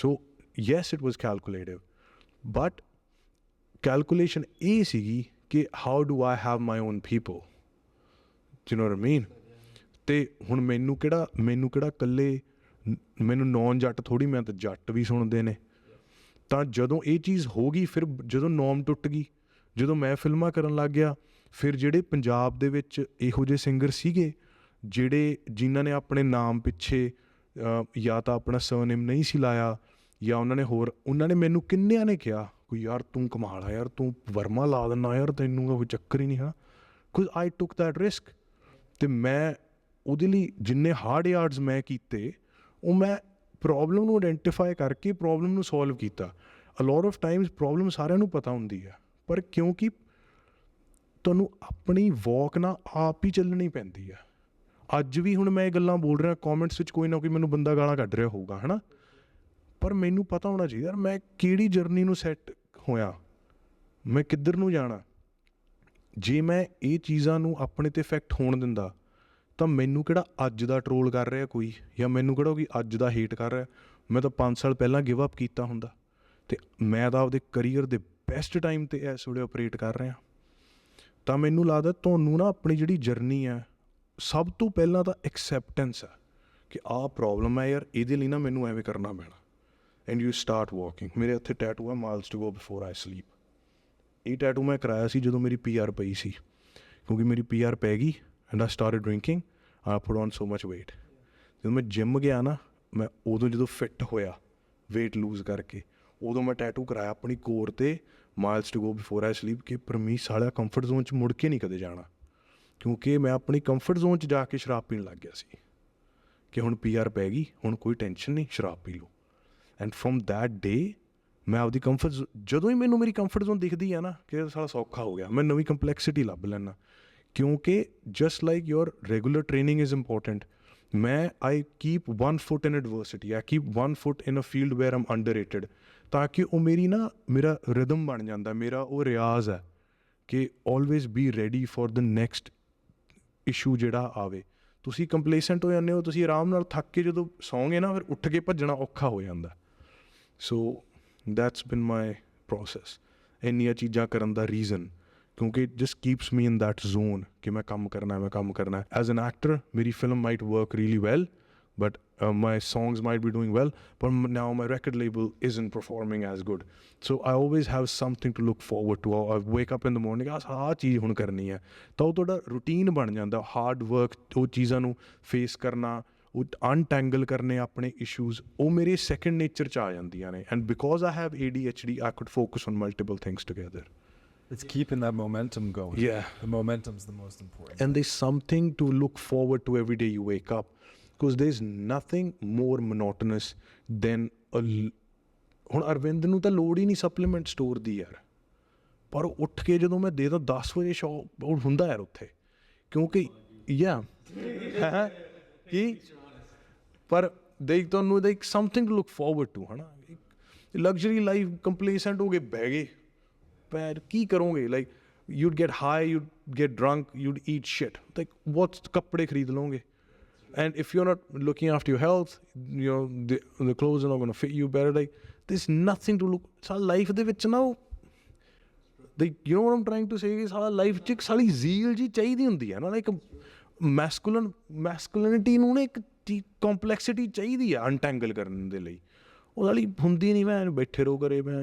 So yes, it was calculative, but calculation ਇਹ ਸੀਗੀ ਕਿ how do I have my own people? Do you know what I mean? ਤੇ ਹੁਣ ਮੈਨੂੰ ਕਿਹੜਾ ਇਕੱਲੇ, ਮੈਨੂੰ non ਜੱਟ ਥੋੜ੍ਹੀ, ਮੈਂ ਤਾਂ ਜੱਟ ਵੀ ਸੁਣਦੇ ਨੇ। ਤਾਂ ਜਦੋਂ ਇਹ ਚੀਜ਼ ਹੋ ਗਈ, ਫਿਰ ਜਦੋਂ ਨੋਰਮ ਟੁੱਟ ਗਈ, ਜਦੋਂ ਮੈਂ ਫਿਲਮਾਂ ਕਰਨ ਲੱਗ ਗਿਆ, ਫਿਰ ਜਿਹੜੇ ਪੰਜਾਬ ਦੇ ਵਿੱਚ ਇਹੋ ਜਿਹੇ ਸਿੰਗਰ ਸੀਗੇ ਜਿਨ੍ਹਾਂ ਨੇ ਆਪਣੇ ਨਾਮ ਪਿੱਛੇ ਜਾਂ ਤਾਂ ਆਪਣਾ ਸਰਨੇਮ ਨਹੀਂ ਸੀ ਲਾਇਆ, ਜਾਂ ਉਹਨਾਂ ਨੇ ਮੈਨੂੰ ਕਿੰਨਿਆਂ ਨੇ ਕਿਹਾ ਕੋਈ ਯਾਰ ਤੂੰ ਕਮਾਲ ਆ ਯਾਰ, ਤੂੰ ਵਰਮਾ ਲਾ ਦਿੰਦਾ ਯਾਰ, ਤੈਨੂੰ ਕੋਈ ਚੱਕਰ ਹੀ ਨਹੀਂ ਹੈ। ਬਿਕੋਜ਼ ਆਈ ਟੁੱਕ ਦੈਟ ਰਿਸਕ। ਅਤੇ ਮੈਂ ਉਹਦੇ ਲਈ ਜਿੰਨੇ ਹਾਰਡ ਯਾਰਡਸ ਮੈਂ ਕੀਤੇ, ਉਹ ਮੈਂ ਪ੍ਰੋਬਲਮ ਨੂੰ ਆਇਡੈਂਟੀਫਾਈ ਕਰਕੇ ਪ੍ਰੋਬਲਮ ਨੂੰ ਸੋਲਵ ਕੀਤਾ। ਅ ਲੋਟ ਆਫ ਟਾਈਮਸ ਪ੍ਰੋਬਲਮ ਸਾਰਿਆਂ ਨੂੰ ਪਤਾ ਹੁੰਦੀ ਹੈ, ਪਰ ਕਿਉਂਕਿ ਤੁਹਾਨੂੰ ਆਪਣੀ ਵੋਕ ਨਾਲ ਆਪ ਹੀ ਚੱਲਣੀ ਪੈਂਦੀ ਆ। ਅੱਜ ਵੀ ਹੁਣ ਮੈਂ ਇਹ ਗੱਲਾਂ ਬੋਲ ਰਿਹਾ, ਕੌਮੈਂਟਸ ਵਿੱਚ ਕੋਈ ਨਾ ਕੋਈ ਮੈਨੂੰ ਬੰਦਾ ਗਾਲਾਂ ਕੱਢ ਰਿਹਾ ਹੋਊਗਾ, ਹੈ ਨਾ, ਪਰ ਮੈਨੂੰ ਪਤਾ ਹੋਣਾ ਚਾਹੀਦਾ ਯਾਰ ਮੈਂ ਕਿਹੜੀ ਜਰਨੀ ਨੂੰ ਸੈੱਟ ਹੋਇਆ, ਮੈਂ ਕਿੱਧਰ ਨੂੰ ਜਾਣਾ। ਜੇ ਮੈਂ ਇਹ ਚੀਜ਼ਾਂ ਨੂੰ ਆਪਣੇ 'ਤੇ ਇਫੈਕਟ ਹੋਣ ਦਿੰਦਾ ਤਾਂ ਮੈਨੂੰ ਕਿਹੜਾ ਅੱਜ ਦਾ ਟਰੋਲ ਕਰ ਰਿਹਾ ਕੋਈ, ਜਾਂ ਮੈਨੂੰ ਕਿਹੜਾ ਕੋਈ ਅੱਜ ਦਾ ਹੇਟ ਕਰ ਰਿਹਾ। ਮੈਂ ਤਾਂ 5 ਸਾਲ ਪਹਿਲਾਂ ਗਿਵ ਅਪ ਕੀਤਾ ਹੁੰਦਾ, ਅਤੇ ਮੈਂ ਤਾਂ ਆਪਦੇ ਕਰੀਅਰ ਦੇ ਬੈਸਟ ਟਾਈਮ 'ਤੇ ਇਸ ਵੇਲੇ ਆਪਰੇਟ ਕਰ ਰਿਹਾ। ਤਾਂ ਮੈਨੂੰ ਲੱਗਦਾ ਤੁਹਾਨੂੰ ਨਾ ਆਪਣੀ ਜਿਹੜੀ ਜਰਨੀ ਹੈ, ਸਭ ਤੋਂ ਪਹਿਲਾਂ ਤਾਂ ਐਕਸੈਪਟੈਂਸ ਹੈ ਕਿ ਆਹ ਪ੍ਰੋਬਲਮ ਹੈ ਯਾਰ, ਇਹਦੇ ਲਈ ਨਾ ਮੈਨੂੰ ਐਵੇਂ ਕਰਨਾ ਪੈਣਾ, ਐਂਡ ਯੂ ਸਟਾਰਟ ਵਾਕਿੰਗ। ਮੇਰੇ ਉੱਥੇ ਟੈਟੂ ਹੈ miles to go before I sleep. ਇਹ ਟੈਟੂ ਮੈਂ ਕਰਾਇਆ ਸੀ ਜਦੋਂ ਮੇਰੀ PR ਪਈ ਸੀ, ਕਿਉਂਕਿ ਮੇਰੀ PR ਪੈ ਗਈ and I started drinking, I put on so much weight. ਜਦੋਂ ਮੈਂ ਜਿਮ ਗਿਆ ਨਾ, ਮੈਂ ਉਦੋਂ ਜਦੋਂ ਫਿੱਟ ਹੋਇਆ ਵੇਟ ਲੂਜ਼ ਕਰਕੇ, ਉਦੋਂ ਮੈਂ ਟੈਟੂ ਕਰਾਇਆ ਆਪਣੀ ਕੋਰ 'ਤੇ miles to go before I sleep, ਕਿ ਪਰਮੀਸ਼ ਸਾਲਿਆ ਕੰਫਰਟ ਜ਼ੋਨ 'ਚ ਮੁੜ ਕੇ ਨਹੀਂ ਕਦੇ ਜਾਣਾ, ਕਿਉਂਕਿ ਮੈਂ ਆਪਣੀ ਕੰਫਰਟ ਜ਼ੋਨ 'ਚ ਜਾ ਕੇ ਸ਼ਰਾਬ ਪੀਣ ਲੱਗ ਗਿਆ ਸੀ ਕਿ ਹੁਣ PR ਪੈ ਗਈ, ਹੁਣ ਕੋਈ ਟੈਨਸ਼ਨ ਨਹੀਂ, ਸ਼ਰਾਬ ਪੀ ਲਓ। ਐਂਡ ਫਰੋਮ ਦੈਟ ਡੇ ਮੈਂ ਆਪਦੀ ਕੰਫਰਟ, ਜਦੋਂ ਹੀ ਮੈਨੂੰ ਮੇਰੀ ਕੰਫਰਟ ਜ਼ੋਨ ਦਿਖਦੀ ਆ ਨਾ ਕਿ ਸਾਲਾ ਸੌਖਾ ਹੋ ਗਿਆ, ਮੈਂ ਨਵੀਂ ਕੰਪਲੈਕਸਿਟੀ ਲੱਭ ਲੈਣਾ, ਕਿਉਂਕਿ just like your regular training is important. ਮੈਂ ਆਈ keep 1 foot in adversity, I keep 1 foot in a field where I'm underrated, ਤਾਂ ਕਿ ਉਹ ਮੇਰੀ ਨਾ ਮੇਰਾ ਰਿਦਮ ਬਣ ਜਾਂਦਾ, ਮੇਰਾ ਉਹ ਰਿਆਜ਼ ਹੈ ਕਿ always be ready for the next issue ਜਿਹੜਾ ਆਵੇ। ਤੁਸੀਂ ਕੰਪਲੇਸੈਂਟ ਹੋ ਜਾਂਦੇ ਹੋ, ਤੁਸੀਂ ਆਰਾਮ ਨਾਲ ਥੱਕ ਕੇ ਜਦੋਂ ਸੌਂਗੇ ਨਾ, ਫਿਰ ਉੱਠ ਕੇ ਭੱਜਣਾ ਔਖਾ ਹੋ ਜਾਂਦਾ। ਸੋ ਦੈਟਸ ਬਿਨ ਮਾਈ ਪ੍ਰੋਸੈਸ, ਇੰਨੀਆਂ ਚੀਜ਼ਾਂ ਕਰਨ ਦਾ ਰੀਜ਼ਨ, ਕਿਉਂਕਿ it just keeps me in that zone ਕਿ ਮੈਂ ਕੰਮ ਕਰਨਾ। ਐਜ਼ ਐਨ ਐਕਟਰ ਮੇਰੀ film might work really well, but my songs might be doing well, but now my record label isn't performing as good. So I always have something to look forward to. I wake up in the morning, ਆਹ ਚੀਜ਼ ਹੁਣ ਕਰਨੀ ਹੈ, ਤਾਂ ਉਹ ਤੁਹਾਡਾ routine ਬਣ ਜਾਂਦਾ। ਹਾਰਡ ਵਰਕ, ਉਹ ਚੀਜ਼ਾਂ ਨੂੰ ਫੇਸ ਕਰਨਾ, ਉਹ ਅਨਟੈਂਗਲ ਕਰਨੇ ਆਪਣੇ ਇਸ਼ੂਜ਼, ਉਹ ਮੇਰੇ ਸੈਕੰਡ ਨੇਚਰ 'ਚ ਆ ਜਾਂਦੀਆਂ ਨੇ। And because I have ADHD, I could focus on multiple things together. It's keeping that momentum going. Yeah. The momentum's the most important. And there's something to look forward to every day you wake up, because there's nothing more monotonous than ਹੁਣ ਅਰਵਿੰਦ ਨੂੰ ਤਾਂ ਲੋੜ ਹੀ ਨਹੀਂ supplement store ਦੀ ਯਾਰ, ਪਰ ਉੱਠ ਕੇ ਜਦੋਂ ਮੈਂ ਦੇ ਦਾਂ 10 ਵਜੇ ਸ਼ੌਪ, ਉਹ ਹੁੰਦਾ ਯਾਰ ਉੱਥੇ, ਕਿਉਂਕਿ ਕੀ ਪਰ ਦੇਖ ਤੁਹਾਨੂੰ ਦੇਖ something to look forward to, ਹੈ ਨਾ। ਲਗਜ਼ਰੀ ਲਾਈਫ ਕੰਪਲੇਸੈਂਟ ਹੋ ਕੇ ਬਹਿ ਗਏ, ਪੈਰ ਕੀ ਕਰੋਗੇ? Like you'd get high, you'd get drunk, you'd eat shit. Like, what's ਕੱਪੜੇ ਖਰੀਦ ਲਓਗੇ? And if you're not looking after your health, you know, the clothes are not going to fit you better. Like, there's nothing to look. ਸਾਡੀ life ਦੇ ਵਿੱਚ ਨਾ, like, you know what I'm trying to say is, ਸਾਡੀ life 'ਚ ਸਾਡੀ ਜ਼ੀਲ ਜੀ ਚਾਹੀਦੀ ਹੁੰਦੀ ਹੈ ਨਾ, ਲਾਈਕ ਮੈਸਕੂਲਿਨਿਟੀ ਨੂੰ ਨਾ ਇੱਕ ਕੰਪਲੈਕਸਿਟੀ ਚਾਹੀਦੀ ਆ ਅਨਟੈਂਗਲ ਕਰਨ ਦੇ ਲਈ, ਉਹ ਸਾਡੀ ਹੁੰਦੀ ਨਹੀਂ। ਮੈਂ ਬੈਠੇ ਰਹੋ ਕਰੇ ਮੈਂ।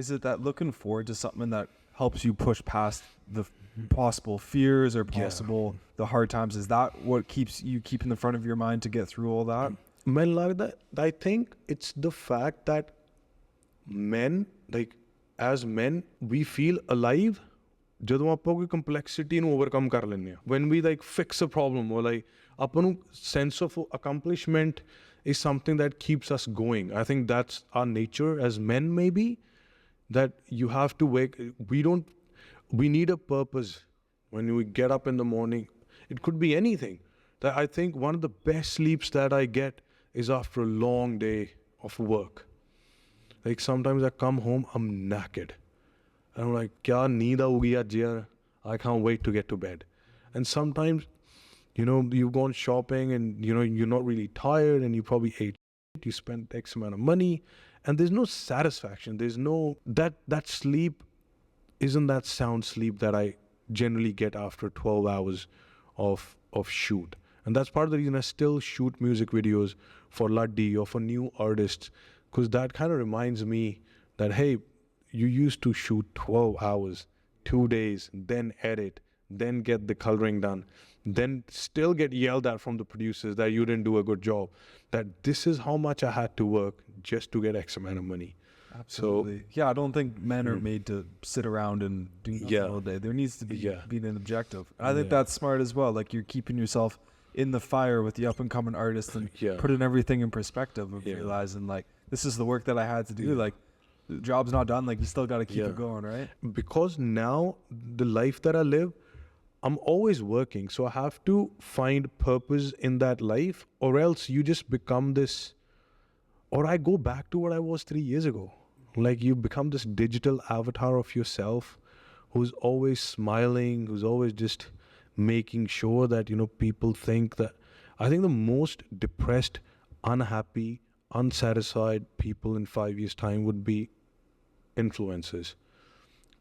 Is it that looking forward to something that helps you push past the possible fears or possible the hard times? Is that what keeps you keeping the front of your mind to get through all that? ਮੈਨੂੰ ਲੱਗਦਾ, I think it's the fact that men, like as men, we feel alive ਜਦੋਂ ਆਪਾਂ ਕੋਈ complexity ਨੂੰ overcome ਕਰ ਲੈਂਦੇ ਹਾਂ। when we like fix a problem, or like ਆਪਾਂ ਨੂੰ sense of accomplishment is something that keeps us going. I think that's our nature as men, maybe, that you have to wake, we need a purpose when we get up in the morning. It could be anything. That I think one of the best sleeps that I get is after a long day of work. Like, sometimes I come home, I'm knackered, and I'm like, kya neend aaogi aaj yaar, I can't wait to get to bed. And sometimes, you know, you've gone shopping and, you know, you're not really tired and you probably ate, you spent X amount of money, and there's no satisfaction, there's no, that sleep isn't that sound sleep that I generally get after 12 hours of shoot. And that's part of the reason I still shoot music videos for Laddi or for new artists, because that kind of reminds me that, hey, you used to shoot 12 hours, 2 days, then edit, then get the coloring done, then still get yelled at from the producers that you didn't do a good job, that this is how much I had to work just to get X amount of money. Absolutely. So, yeah, I don't think men are made to sit around and do nothing all day. There needs to be being an objective. And I think that's smart as well. Like, you're keeping yourself in the fire with the up-and-coming artists and putting everything in perspective of realizing, like, this is the work that I had to do. Like, the job's not done. Like, you still got to keep it going, right? Because now, the life that I live, I'm always working. So I have to find purpose in that life, or else you just become this, or I go back to what I was 3 years ago. Like, you become this digital avatar of yourself who's always smiling, who's always just making sure that, you know, people think that. I think the most depressed, unhappy, unsatisfied people in 5 years' time would be influencers,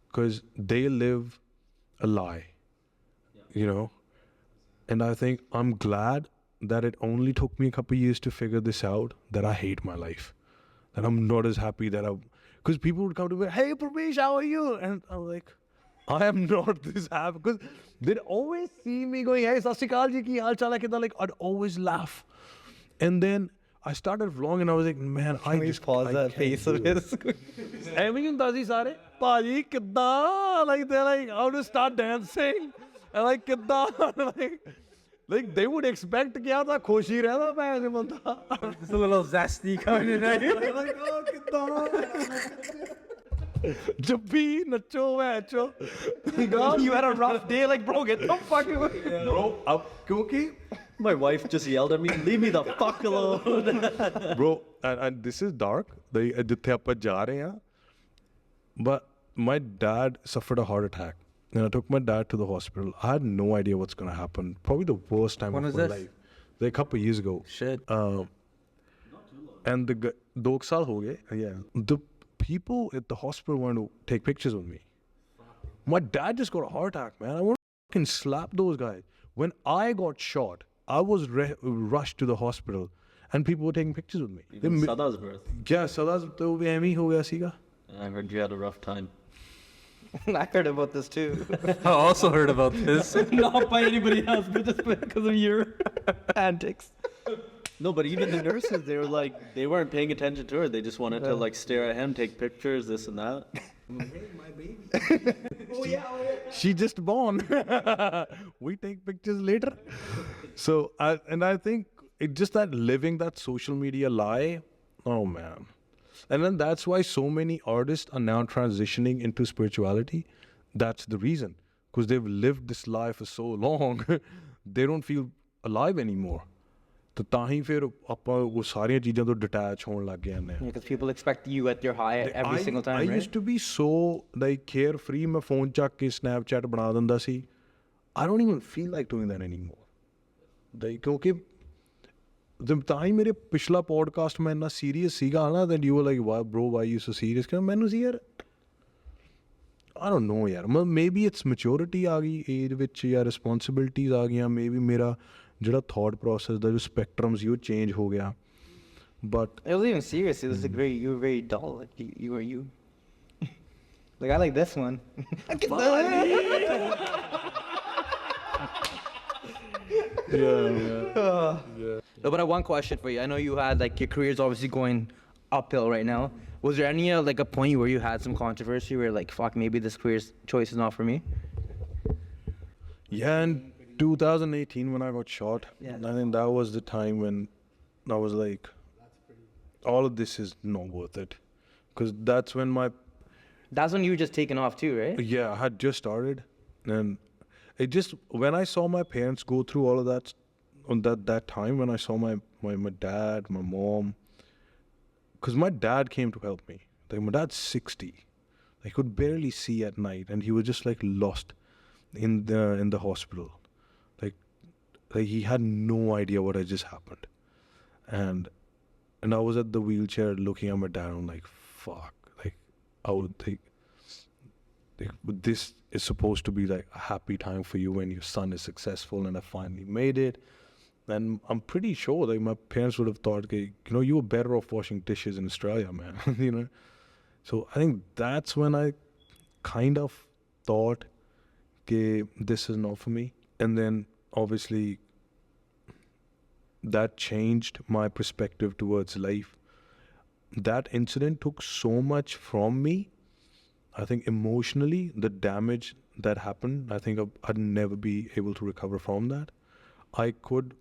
because they live a lie, you know. And I think I'm glad that it only took me a couple years to figure this out, that I hate my life. That I'm not as happy that because people would come to me, hey Parmish, how are you? And I'm like, I am not this happy. Because they'd always see me going, hey, Sat Shri Akal ji, ki hal chal hai kidda? Like, I'd always laugh. And then I started vlogging and I was like, man, I Can we just pause I that can't face do of it. his? Everything ਹੁੰਦਾ ਸੀ ਸਾਰੇ ਭਾਜੀ ਕਿੱਦਾਂ, like they're like how to start dancing and like ਕਿੱਦਾਂ like they would expect ਕਿ ਆ ਤਾਂ ਖੁਸ਼ ਹੀ ਰਹਿੰਦਾ ਭੈਣ ਦੇ ਬੰਦਾ It's a little zesty coming in right here. like oh ਕਿੱਦਾਂ ਜੱਬੀ ਨੱਚੋ ਵੈਚੋ You had a rough day, like bro, get the fuck away. bro ab ਕਿਉਂਕਿ My wife just yelled at me, leave me the fuck alone. bro and this is dark ਜਿੱਥੇ ਆਪਾਂ ਜਾ ਰਹੇ ਹਾਂ, but my dad suffered a heart attack and I took my dad to the hospital. I had no idea what's going to happen. Probably the worst time When of was my this? life. Like a couple of years ago. Shit. And the 2 saal ho gaye. Yeah. The people at the hospital wanted to take pictures with me. My dad just got a heart attack, man. I want to fucking slap those guys. When I got shot, I was rushed to the hospital and people were taking pictures with me. Even Sada's birth. Yeah, Sada's to bhi aim hi ho gaya siga. I heard you had a rough time. I heard about this too. I also heard about this. Not by anybody else, but just because of your Antics. No, but even the nurses, they were like, they weren't paying attention to her. They just wanted to like stare at him, take pictures, this and that. She just born. We take pictures later. So I think it's just that living that social media lie. Oh man. And then that's why so many artists are now transitioning into spirituality. That's the reason. Because they've lived this life for so long. They don't feel alive anymore. तो ਤਾਂ ਹੀ ਫਿਰ ਆਪਾਂ ਉਹ ਸਾਰੀਆਂ ਚੀਜ਼ਾਂ ਤੋਂ detach ਹੋਣ ਲੱਗ ਗਏ ਨੇ Because people expect you at your high every single time, I right? used to be so like carefree. ਮੈਂ ਫੋਨ ਚੱਕ ਕੇ Snapchat ਬਣਾ ਦਿੰਦਾ ਸੀ. I don't even feel like doing that anymore. Like ਕਿਉਂਕਿ ਤਾਂ ਹੀ ਮੇਰੇ ਪਿਛਲਾ ਪੋਡਕਾਸਟ ਮੈਂ ਇੰਨਾ ਸੀਰੀਅਸ ਸੀਗਾ ਨਾ that you were like why bro why you so serious ਕਿ ਮੈਨੂੰ ਸੀ ਯਾਰ I don't know ਯਾਰ maybe it's maturity ਆ ਗਈ ਏਜ ਵਿੱਚ ਜਾਂ responsibilities ਆ ਗਈਆਂ maybe ਮੇਰਾ ਜਿਹੜਾ thought process ਦਾ ਜੋ spectrum ਸੀ ਉਹ change ਹੋ ਗਿਆ but It wasn't even serious. It was like you were very dull. Like you were you. Like I like this one. No, but I have one question for you. I know you had like your career's obviously going uphill right now. Was there any like a point where you had some controversy where like fuck maybe this career's choice is not for me? yeah, in 2018 when I got shot, Yeah. I think that was the time when I was like, all of this is not worth it. Because that's when That's when you were just taken off too, right? yeah, I had just started. And it just, when I saw my parents go through all of that, on that time when I saw my dad, my mom, because my dad came to help me. Like my dad's 60. I could barely see at night and he was just like lost in the hospital. Like he had no idea what had just happened. And I was at the wheelchair looking at my dad and I'm like, fuck. Like I would think this is supposed to be like a happy time for you when your son is successful and I finally made it. And I'm pretty sure like my parents would have thought, okay, you know, you were better off washing dishes in Australia, man. You know? So I think that's when I kind of thought, okay, this is not for me. And then obviously that changed my perspective towards life. That incident took so much from me. I think emotionally, the damage that happened, I think I'd never be able to recover from that. I could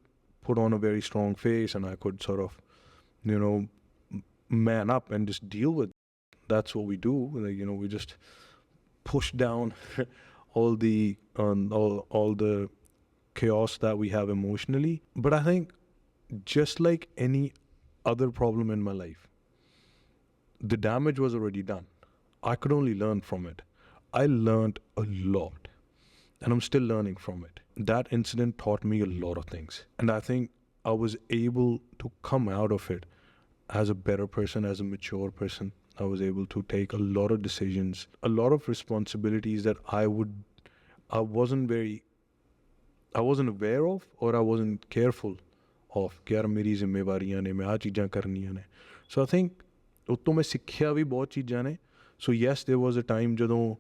put on a very strong face and I could sort of, you know, man up and just deal with it. That's what we do. Like, you know, we just push down all the chaos that we have emotionally. But I think just like any other problem in my life, the damage was already done. I could only learn from it. I learned a lot and I'm still learning from it. That incident taught me a lot of things. And I think I was able to come out of it as a better person, as a mature person. I was able to take a lot of decisions, a lot of responsibilities that I wasn't aware of or I wasn't careful of ਕਿ ਯਾਰ ਮੇਰੀ ਜ਼ਿੰਮੇਵਾਰੀਆਂ ਨੇ, ਮੈਂ ਆਹ ਚੀਜ਼ਾਂ ਕਰਨੀਆਂ ਨੇ. ਸੋ ਆਈ ਥਿੰਕ ਉੱਤੋਂ ਮੈਂ ਸਿੱਖਿਆ ਵੀ ਬਹੁਤ ਚੀਜ਼ਾਂ ਨੇ. So yes ਦੇयर was a time ਜਦੋਂ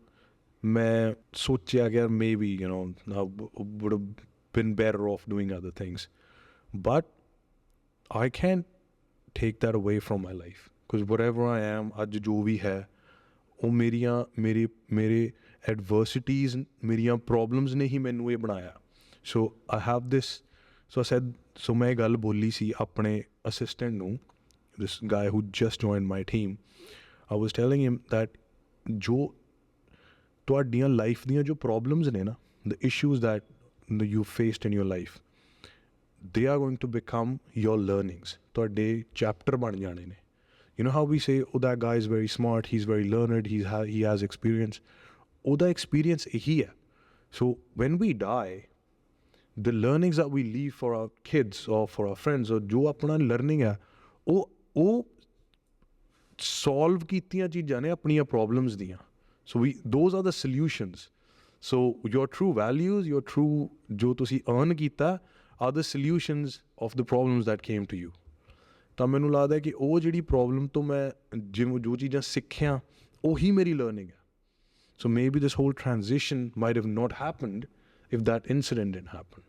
ਮੈਂ ਸੋਚਿਆ ਕਿ ਯਾਰ maybe you know I would have been better off doing other things, but I can't take that away from my life because whatever I am ਅੱਜ ਜੋ ਵੀ ਹੈ ਉਹ ਮੇਰੇ ਐਡਵਰਸਿਟੀਜ਼, ਮੇਰੀਆਂ ਪ੍ਰੋਬਲਮਸ ਨੇ ਹੀ ਮੈਨੂੰ ਇਹ ਬਣਾਇਆ. ਸੋ ਆਈ ਹੈਵ ਦਿਸ, ਸੋ ਸੋ ਮੈਂ ਇਹ ਗੱਲ ਬੋਲੀ ਸੀ ਆਪਣੇ ਅਸਿਸਟੈਂਟ ਨੂੰ, this guy who just joined my team. I was telling him that ਜੋ ਤੁਹਾਡੀਆਂ ਲਾਈਫ ਦੀਆਂ ਜੋ ਪ੍ਰੋਬਲਮਸ ਨੇ ਨਾ, the issues that you faced in your life, they are going to become your learnings. ਤੁਹਾਡੇ ਚੈਪਟਰ ਬਣ ਜਾਣੇ ਨੇ. You know how we say, oh, that guy is very smart, he's very learned, he has experience. ਉਹਦਾ experience ਇਹੀ ਹੈ. So when we die, the learnings that we leave for our kids or for our friends, or ਜੋ ਆਪਣਾ learning ਹੈ, ਉਹ solve ਕੀਤੀਆਂ ਚੀਜ਼ਾਂ ਨੇ ਆਪਣੀਆਂ problems ਦੀਆਂ. So those are the solutions. So your true values, your true ਜੋ ਤੁਸੀਂ earn ਕੀਤਾ are the solutions of the problems that came to you. ਤਾਂ ਮੈਨੂੰ ਲੱਗਦਾ ਕਿ ਉਹ ਜਿਹੜੀ ਪ੍ਰੋਬਲਮ ਤੋਂ ਮੈਂ ਜੋ ਚੀਜ਼ਾਂ ਸਿੱਖਿਆ ਉਹੀ ਮੇਰੀ ਲਰਨਿੰਗ ਹੈ. So maybe this whole transition might have not happened if that incident didn't happen.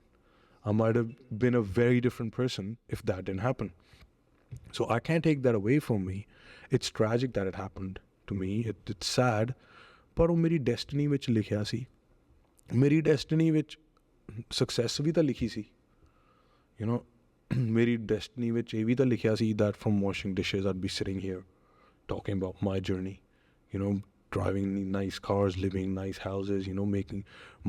I might have been a very different person if that didn't happen. So I can't take that away from me. It's tragic that it happened to me. It's sad. ਪਰ ਉਹ ਮੇਰੀ destiny ਵਿੱਚ ਲਿਖਿਆ ਸੀ. ਮੇਰੀ destiny ਵਿੱਚ success ਵੀ ਤਾਂ ਲਿਖੀ ਸੀ. You know, ਮੇਰੀ ਡੈਸਟਨੀ ਵਿੱਚ ਇਹ ਵੀ ਤਾਂ ਲਿਖਿਆ ਸੀ that from washing dishes I'd be sitting here talking about my journey, you know, driving nice cars, living in nice houses, you know, making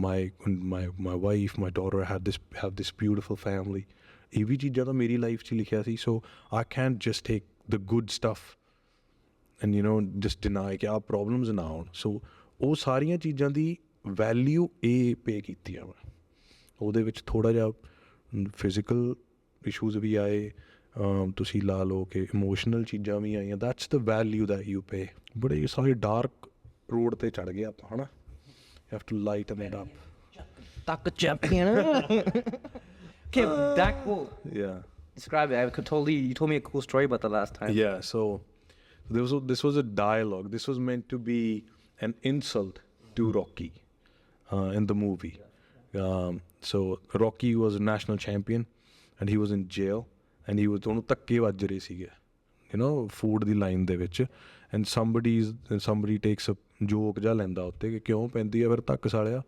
my wife, my daughter have this beautiful family. ਇਹ ਵੀ ਚੀਜ਼ਾਂ ਤਾਂ ਮੇਰੀ life 'ਚ ਲਿਖਿਆ ਸੀ. So I can't just take the good stuff and, you know, just deny ਕਿ ਆਹ problems ਨਾ ਆਉਣ. So ਉਹ ਸਾਰੀਆਂ ਚੀਜ਼ਾਂ ਦੀ ਵੈਲਿਊ ਇਹ ਪੇ ਕੀਤੀ ਆ ਮੈਂ. ਉਹਦੇ ਵਿੱਚ ਥੋੜ੍ਹਾ ਜਿਹਾ ਫਿਜ਼ੀਕਲ ਇਸ਼ੂਜ਼ ਵੀ ਆਏ, ਤੁਸੀਂ ਲਾ ਲਓ ਕਿ ਇਮੋਸ਼ਨਲ ਚੀਜ਼ਾਂ ਵੀ ਆਈਆਂ. That's the value that you pay. ਬੜੇ ਸਾਰੇ ਡਾਰਕ ਰੋਡ 'ਤੇ ਚੜ੍ਹ ਗਏ ਆਪਾਂ, ਹੈ ਨਾ. You have to lighten it up. Tuck champion. Okay, that cool. Yeah. Describe it. I could totally. You told me a cool story about the last time. Yeah, so this was a dialogue. This was meant to be an insult to Rocky in the movie. So Rocky was a national champion and he was in jail and he was ਉਹਨੂੰ ਧੱਕੇ ਵੱਜ ਰਹੇ ਸੀਗੇ, you know, food the line ਦੇ ਵਿੱਚ, and somebody takes a joke ਜਿਹਾ ਲੈਂਦਾ ਉੱਤੇ ਕਿ ਕਿਉਂ ਪੈਂਦੀ ਆ ਫਿਰ ਧੱਕ ਸਾਲਿਆ.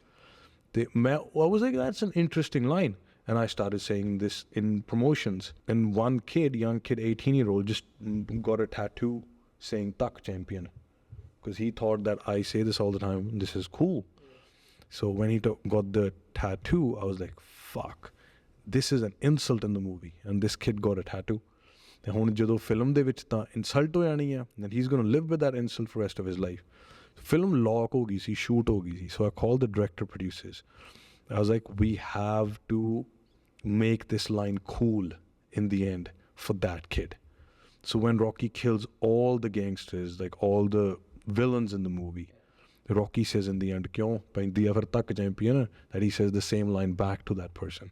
ਤੇ ਮੈਂ I was like, that's an interesting line. And I started saying this in promotions. And one young kid, 18-year-old, just got a tattoo saying "Tuck Champion," because he thought that I say this all the time. This is cool. So when he got the tattoo, I was like, fuck, this is an insult in the movie. And this kid got a tattoo. And ਹੁਣ ਜਦੋਂ film ਦੇ ਵਿੱਚ ਤਾਂ insult ਹੋ ਜਾਣੀ ਆ, and he's going to live with that insult for the rest of his life. Film lock ਹੋ ਗਈ ਸੀ, shoot ਹੋ ਗਈ ਸੀ. So I called the director producers. I was like, we have to make this line cool in the end for that kid. So when Rocky kills all the gangsters, like all the villains in the movie, Rocky says in the end, "Kyon paindi agar tak champion," that he says the same line back to that person.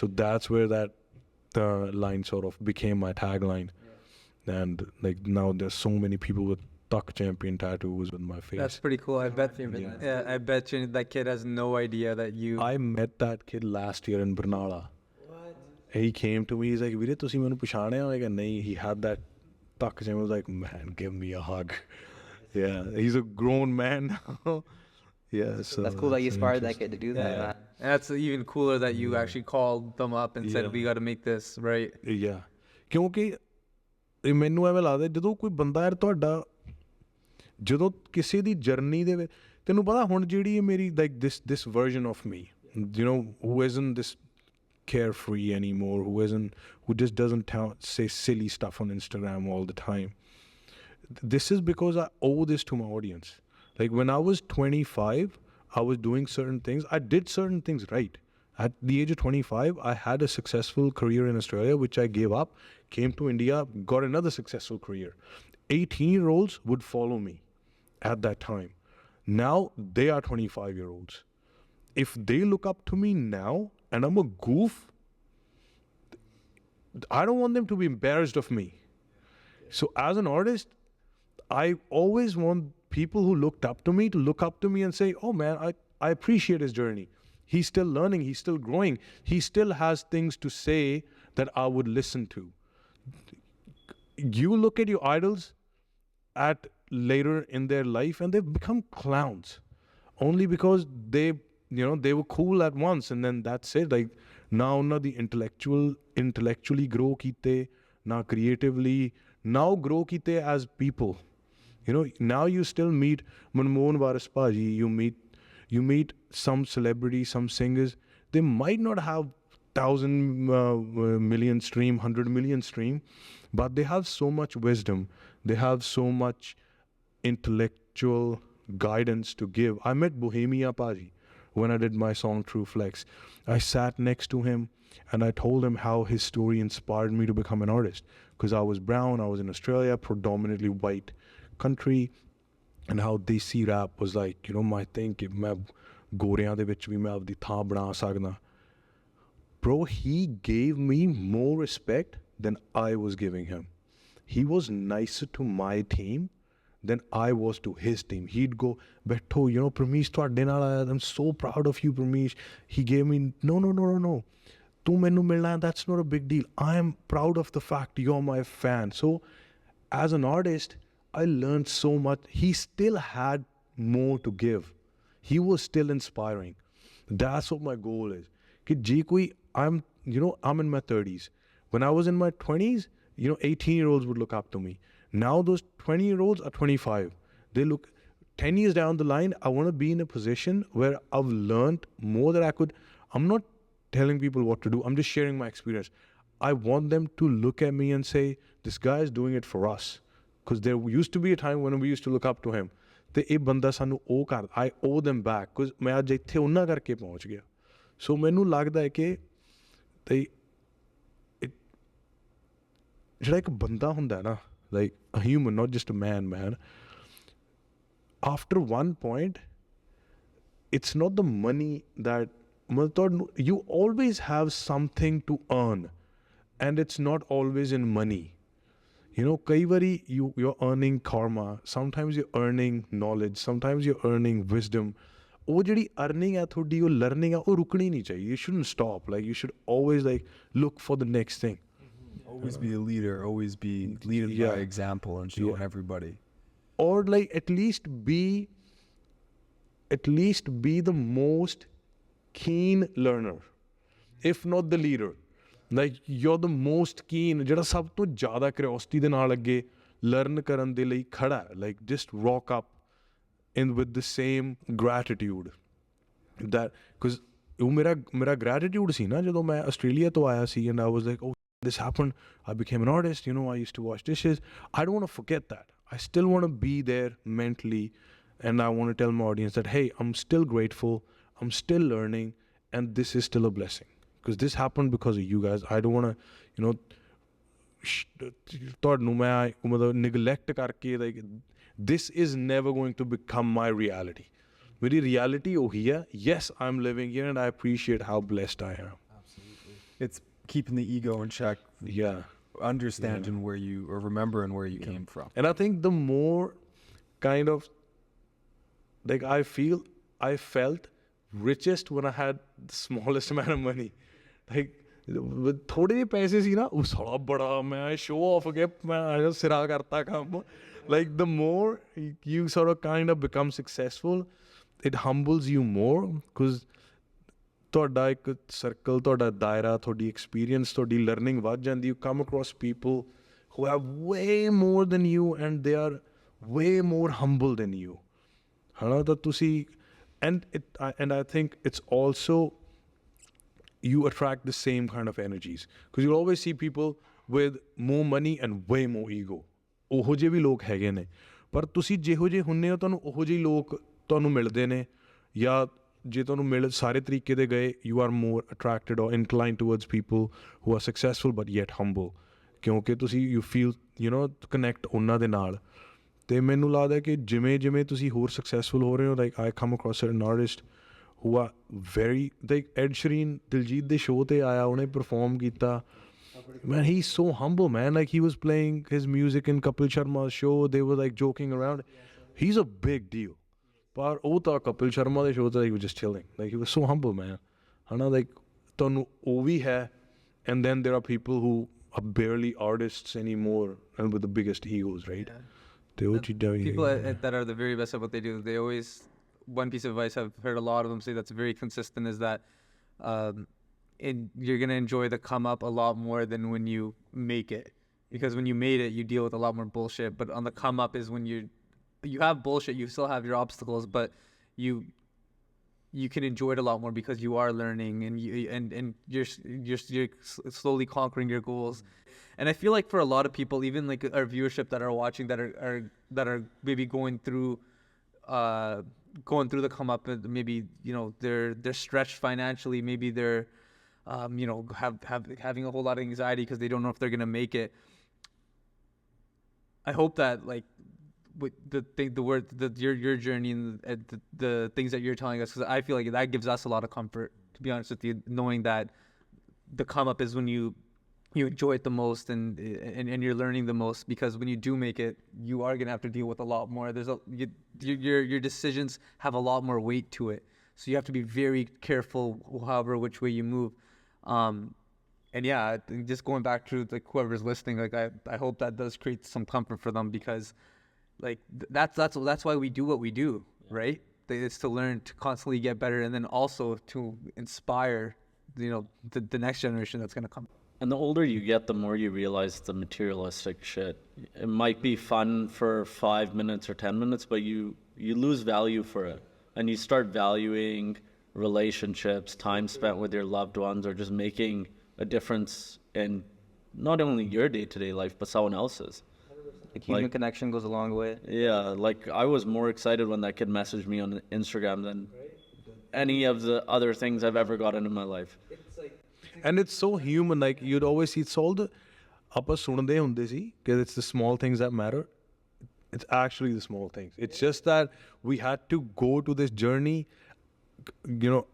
So that's where the line sort of became my tagline. And like now there's so many people with "Tuck Champion" tattoos with my face. That's pretty cool. I bet. Yeah, I bet you that kid has no idea that you. I met that kid last year in Barnala. What? He came to me. He's like, "Veere, tusi mainu pehchaniya?" I was like, "Nahi." He had that tuck champion. I was like, "Man, give me a hug." Yeah, he's a grown man now. Yeah, so That's cool that you inspired that kid to do that. Yeah. And that's even cooler that you actually called them up and said, "We got to make this right." Yeah, ਕਿਉਂਕਿ ਮੈਨੂੰ ਐਵੇਂ ਲੱਗਦਾ ਜਦੋਂ ਕੋਈ ਬੰਦਾ ਯਾਰ ਤੁਹਾਡਾ ਜਦੋਂ ਕਿਸੇ ਦੀ ਜਰਨੀ ਦੇ ਵਿੱਚ ਤੈਨੂੰ ਪਤਾ ਹੁਣ ਜਿਹੜੀ ਮੇਰੀ like this version of me, you know, who isn't this carefree anymore, who just doesn't say silly stuff on Instagram all the time. This is because I owe this to my audience. Like when I was 25, I was doing certain things. I did certain things right. At the age of 25, I had a successful career in Australia, which I gave up, came to India, got another successful career. 18-year-olds would follow me at that time. Now they are 25-year-olds. If they look up to me now and I'm a goof, I don't want them to be embarrassed of me. So as an artist, I always want people who looked up to me to look up to me and say, oh man, I appreciate his journey. He's still learning, he's still growing. He still has things to say that I would listen to. You look at your idols at later in their life and they've become clowns only because they were cool at once and then that's it. Like now na the intellectually grow kite, now creatively, now grow kite as people. Now you still meet Manmohan Varis Paji, you meet some celebrities, some singers. They might not have 1,000 million stream, 100 million stream, but they have so much wisdom. They have so much intellectual guidance to give. I met Bohemia Paji when I did my song True Flex. I sat next to him and I told him how his story inspired me to become an artist. Because I was brown, I was in Australia, predominantly white country, and how desi rap was like, my thing कि मैं गोरियां दे विच भी मैं अपनी थां बना सकदा. Bro, he gave me more respect than I was giving him. He was nicer to my team than I was to his team. He'd go, Betho, Parmish, ਤੁਹਾਡੇ ਨਾਲ ਆਇਆ. I'm so proud of you, Parmish. He gave me, no. ਤੂੰ ਮੈਨੂੰ ਮਿਲਣਾ, that's not a big deal. I am proud of the fact you're my fan. So as an artist, I learned so much. He still had more to give. He was still inspiring. That's what my goal is. कि जे कोई, I'm in my 30s. When I was in my 20s, 18-year-olds would look up to me. Now those 20-year-olds are 25. They look 10 years down the line. I want to be in a position where I've learned more than I could. I'm not telling people what to do. I'm just sharing my experience. I want them to look at me and say, this guy is doing it for us. Because there used to be a time when we used to look up to him. ਤੇ ਇਹ ਬੰਦਾ ਸਾਨੂੰ ਉਹ ਕਰ, I owe them back. Because ਮੈਂ ਅੱਜ ਇੱਥੇ ਉਹਨਾਂ ਕਰਕੇ ਪਹੁੰਚ ਗਿਆ. So ਮੈਨੂੰ ਲੱਗਦਾ ਹੈ ਕਿ ਜਿਹੜਾ ਇੱਕ ਬੰਦਾ ਹੁੰਦਾ ਨਾ, like a human, not just a man, after one point, it's not the money that, you always have something to earn, and it's not always in money. Kai vari you're earning karma, sometimes you're earning knowledge, sometimes you're earning wisdom. ਉਹ ਜਿਹੜੀ earning ਹੈ ਤੁਹਾਡੀ, ਉਹ learning ਹੈ, ਉਹ ਰੁਕਣੀ ਨਹੀਂ ਚਾਹੀਏ. You shouldn't stop. Like you should always look for the next thing. Always be a leader, always be leading by example and showing everybody. Or at least be the most keen learner, if not the leader. Like you're the most keen, ਜਿਹੜਾ ਸਭ ਤੋਂ ਜ਼ਿਆਦਾ curiosity ਦੇ ਨਾਲ ਅੱਗੇ learn ਕਰਨ ਦੇ ਲਈ ਖੜਾ ਹੈ. Like just rock up in with the same gratitude. That because ਉਹ ਮੇਰਾ gratitude ਸੀ ਨਾ ਜਦੋਂ ਮੈਂ ਆਸਟ੍ਰੇਲੀਆ ਤੋਂ ਆਇਆ ਸੀ, and I was like, oh, this happened, I became an artist, I used to wash dishes. I don't want to forget that. I still want to be there mentally, and I want to tell my audience that, hey, I'm still grateful, I'm still learning, and this is still a blessing. Because this happened because of you guys. I don't want to, ਤੁਹਾਨੂੰ ਮੈਂ neglect ਕਰਕੇ, like, this is never going to become my reality. ਮੇਰੀ reality ਉਹੀ ਹੈ. Yes, I'm living here, and I appreciate how blessed I am. Absolutely. It's keeping the ego in check. Yeah. Understanding where you, or remembering where you came from. And I think the more kind of, like, I felt richest when I had the smallest amount of money. Like, with ਥੋੜੇ ਜਿਹੇ ਪੈਸੇ ਸੀ ਨਾ, ਉਹ ਸਾਲਾ ਬੜਾ ਮੈਂ show off ਕੇ ਮੈਂ ਸਿਰਾ ਕਰਤਾ ਕੰਮ. Like the more you sort of kind of become successful, it humbles you more, because ਤੁਹਾਡਾ ਇੱਕ ਸਰਕਲ, ਤੁਹਾਡਾ ਦਾਇਰਾ, ਤੁਹਾਡੀ experience, ਤੁਹਾਡੀ learning ਵੱਧ ਜਾਂਦੀ. You come across people who have way more than you, and they are way more humble than you. ਹਨਾ ਤਾਂ ਤੁਸੀਂ, and I think it's also, you attract the same kind of energies, because you'll always see people with more money and way more ego. ਉਹੋ ਜਿਹੇ ਵੀ ਲੋਕ ਹੈਗੇ ਨੇ, ਪਰ ਤੁਸੀਂ ਜਿਹੋ ਜਿਹੇ ਹੁੰਦੇ ਹੋ ਤੁਹਾਨੂੰ ਉਹੋ ਜਿਹੇ ਲੋਕ ਤੁਹਾਨੂੰ ਮਿਲਦੇ ਨੇ, ਜਾਂ ਜੇ ਤੁਹਾਨੂੰ ਮਿਲ ਸਾਰੇ ਤਰੀਕੇ ਦੇ ਗਏ, you are more attracted or inclined towards people who are successful but yet humble, ਕਿਉਂਕਿ ਤੁਸੀਂ you feel connect ਉਹਨਾਂ ਦੇ ਨਾਲ. ਤੇ ਮੈਨੂੰ ਲੱਗਦਾ ਕਿ ਜਿਵੇਂ ਜਿਵੇਂ ਤੁਸੀਂ ਹੋਰ successful ਹੋ ਰਹੇ ਹੋ, like I come across certain artists who are very, like Ed Sheeran, Diljit ਦੇ ਸ਼ੋਅ ਤੇ ਆਇਆ, ਉਹਨੇ ਪਰਫਾਰਮ ਕੀਤਾ, Man, he's so humble, man. Like, he was playing his music in Kapil Sharma's show. They were like joking around. He's a big deal. But ਉਹ ਤਾਂ Kapil Sharma ਦੇ show ਤੇ he was just chilling. Like, he was so humble, man. ਹਨਾ, like, ਤੁਹਾਨੂੰ ਉਹ ਵੀ ਹੈ. And then there are people who are barely artists anymore and with the biggest egos, right? ਤੇ ਉਹ ਚੀਜ਼ਾਂ ਵੀ People that are the very best at what they do, they always, one piece of advice I've heard a lot of them say that's very consistent is that you're going to enjoy the come up a lot more than when you make it. Because when you made it, you deal with a lot more bullshit. But on the come up is when you have bullshit, you still have your obstacles, but you can enjoy it a lot more because you are learning and you're slowly conquering your goals. And I feel like for a lot of people, even like our viewership that are watching, that are maybe going through the come up, and maybe, you know, they're stretched financially, maybe they're you know, having a whole lot of anxiety because they don't know if they're gonna make it. I hope that, like, with your journey and the things that you're telling us, because I feel like that gives us a lot of comfort, to be honest with you, knowing that the come up is when you enjoy it the most and you're learning the most, because when you do make it, you are gonna have to deal with a lot more. Your decisions have a lot more weight to it, so you have to be very careful however which way you move. And yeah, just going back to like whoever's listening, like I hope that does create some comfort for them, because like that's why we do what we do, right? It's to learn, to constantly get better, and then also to inspire, you know, the next generation that's gonna come. And the older you get, the more you realize the materialistic shit. It might be fun for 5 minutes or 10 minutes, but you lose value for it. And you start valuing relationships, time spent with your loved ones, or just making a difference in not only your day-to-day life, but someone else's. Like, human connection goes a long way. Yeah, like, I was more excited when that kid messaged me on Instagram than any of the other things I've ever gotten in my life. And it's so human. Like, you'd always see, it's all the ਆਪਾਂ ਸੁਣਦੇ ਹੁੰਦੇ ਸੀ ਕਿ it's the small things that matter. It's actually the small things. It's just that we had to go to this journey, you know,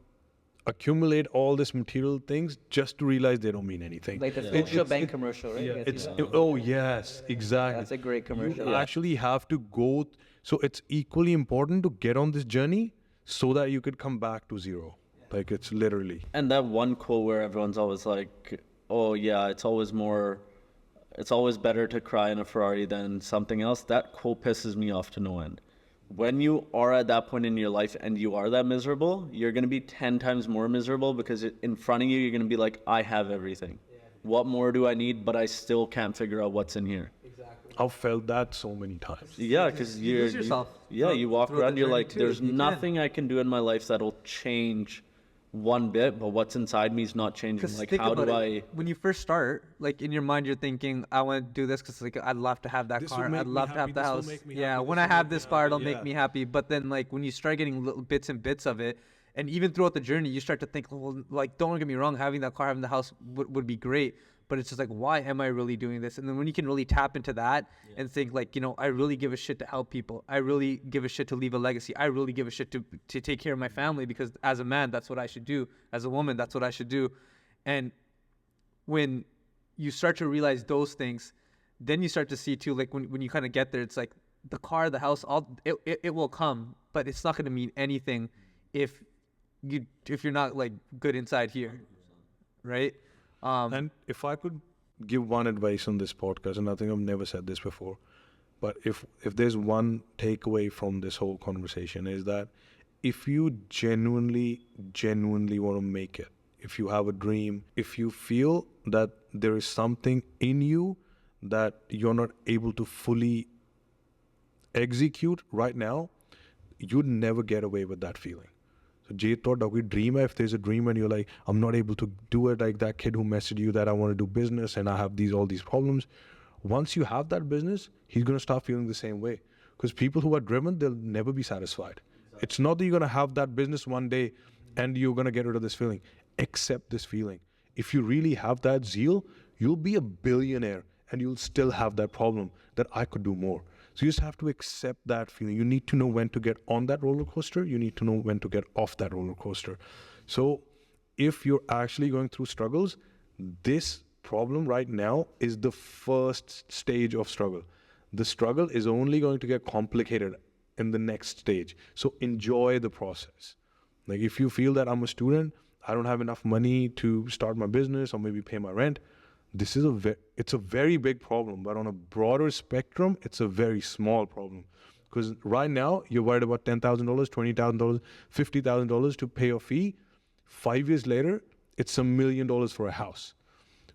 accumulate all this material things just to realize they don't mean anything. Like the Scotia Bank commercial, right? Yeah, oh yes, exactly. That's a great commercial. You actually have to go. So it's equally important to get on this journey so that you could come back to zero. Like, it's literally. And that one quote where everyone's always like, oh yeah, it's always better to cry in a Ferrari than something else. That quote pisses me off to no end. When you are at that point in your life and you are that miserable, you're going to be 10 times more miserable, because in front of you, you're going to be like, I have everything. What more do I need? But I still can't figure out what's in here. I've felt that so many times. Yeah, because you lose yourself. You walk around, you're like, there's nothing I can do in my life that'll change one bit, but what's inside me is not changing. Like, how do I? When you first start, like, in your mind, you're thinking, I want to do this because, like, I'd love to have that car. I'd love to have the house. Yeah, when I have this car, it'll make me happy. But then, like, when you start getting little bits and bits of it, and even throughout the journey, you start to think, well, like, don't get me wrong, having that car, having the house would be great. But it's just like, why am I really doing this? And then when you can really tap into that and think, like, you know, I really give a shit to help people. I really give a shit to leave a legacy. I really give a shit to take care of my family, because as a man, that's what I should do. As a woman, that's what I should do. And when you start to realize those things, then you start to see too, like, when you kind of get there, it's like the car, the house, it will come, but it's not going to mean anything if you're not, like, good inside here, right? And if I could give one advice on this podcast, and I think I've never said this before, but if there's one takeaway from this whole conversation, is that if you genuinely want to make it, if you have a dream, if you feel that there is something in you that you're not able to fully execute right now, you'd never get away with that feeling. So ਜੇ ਤੁਹਾਡਾ ਕੋਈ dream ਹੈ, if there's a dream and you're like, I'm not able to do it, like that kid who messaged you that I want to do business and I have all these problems, once you have that business, he's going to start feeling the same way. Because people who are driven, they'll never be satisfied. It's not that you're going to have that business one day and you're going to get rid of this feeling. Accept this feeling. If you really have that zeal, you'll be a billionaire and you'll still have that problem that I could do more. So you just have to accept that feeling. You need to know when to get on that roller coaster. You need to know when to get off that roller coaster. So if you're actually going through struggles, this problem right now is the first stage of struggle. The struggle is only going to get complicated in the next stage. So enjoy the process. Like if you feel that I'm a student, I don't have enough money to start my business or maybe pay my rent, this is it's a very big problem, but on a broader spectrum, it's a very small problem. Because right now, you're worried about $10,000, $20,000, $50,000 to pay your fee. 5 years later, it's $1 million for a house.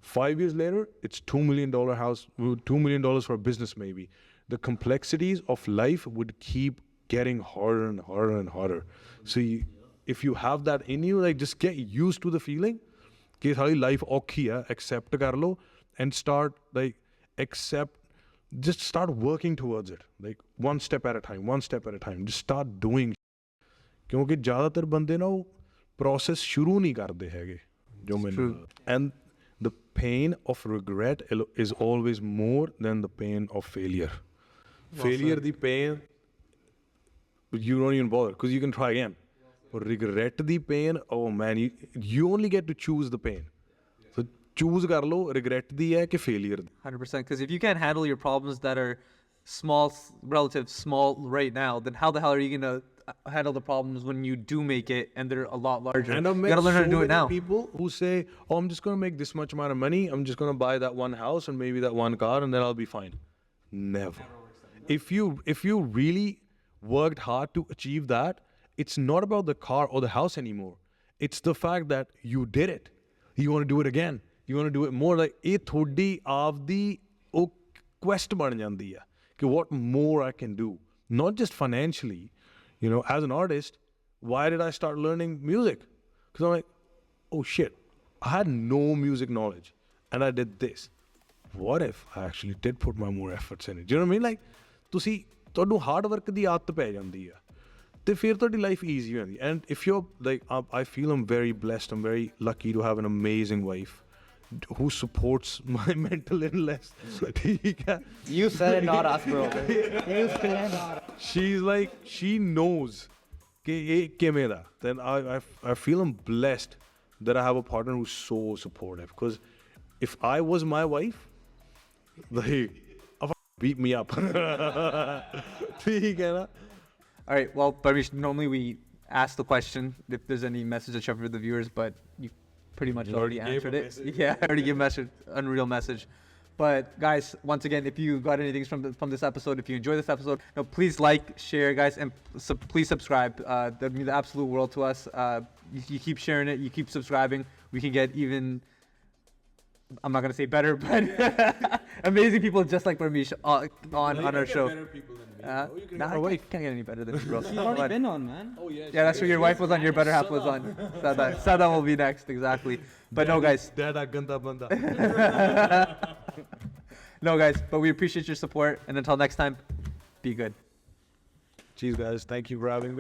5 years later, it's $2 million house, $2 million for a business maybe. The complexities of life would keep getting harder and harder and harder. So if you have that in you, like just get used to the feeling कि सारी life औखी है, accept कर लो and start just start working towards it, like one step at a time, just start doing. क्योंकि ज़्यादातर बंदे ना वो process शुरू नहीं करते हैगे जो मैंने, and the pain of regret is always more than the pain of failure. Failure, the pain, you don't even bother because you can try again. But regret the pain, oh man, you only get to choose the pain. So choose कर लो, regret the है कि failure. 100%. Because if you can't handle your problems that are small, relative small right now, then how the hell are you gonna handle the problems when you do make it and they're a lot larger? And I've You met gotta learn how to so do it many now. people who say, "Oh, I'm just gonna make this much amount of money. I'm just gonna buy that one house and maybe that one car, and then I'll be fine." Never. If you really worked hard to achieve that, it's not about the car or the house anymore. It's the fact that you did it. You want to do it again. You want to do it more. Like ਇਹ ਤੁਹਾਡੀ ਆਪਦੀ ਉਹ quest ਬਣ ਜਾਂਦੀ ਆ ਕਿ what more I can do. Not just financially, you know, as an artist, why did I start learning music? Because I'm like, oh shit, I had no music knowledge and I did this. What if I actually did put my more efforts in it? Do you know what I mean? Like, ਤੁਹਾਨੂੰ hard work ਦੀ ਆਦਤ ਪੈ ਜਾਂਦੀ ਆ ਤੇ ਫਿਰ ਤੁਹਾਡੀ life easy ਹੋ ਜਾਂਦੀ. And if you're like, I feel I'm very blessed, I'm very lucky to have an amazing wife who supports my mental illness. ठीक है? You said it, not us, bro. You said it, not us. She's like, she knows कि ये किਵੇਂ ਦਾ. Then I feel I'm blessed that I have a partner who's so supportive. Because if I was my wife, like, beat me up. ठीक है ना? All right. Well, Parmish, normally we ask the question if there's any message that you have for the viewers, but you pretty much already answered it. Yeah, I already gave a message, unreal message. But guys, once again, if you got anything from this episode, if you enjoyed this episode, please like, share, guys, and please subscribe. That'd mean the absolute world to us. You keep sharing it, you keep subscribing. We can get even, I'm not gonna say better, but amazing people just like Parmish on our show. Better people than me. Nah, you can't get any better than you, bro. You've already been on, man. Oh yeah. Yeah, that's where your wife was on. Your better half was on. Sada will be next, exactly. But no, guys. Dada ganda banda. No, guys. But we appreciate your support. And until next time, be good. Cheers, guys. Thank you for having me.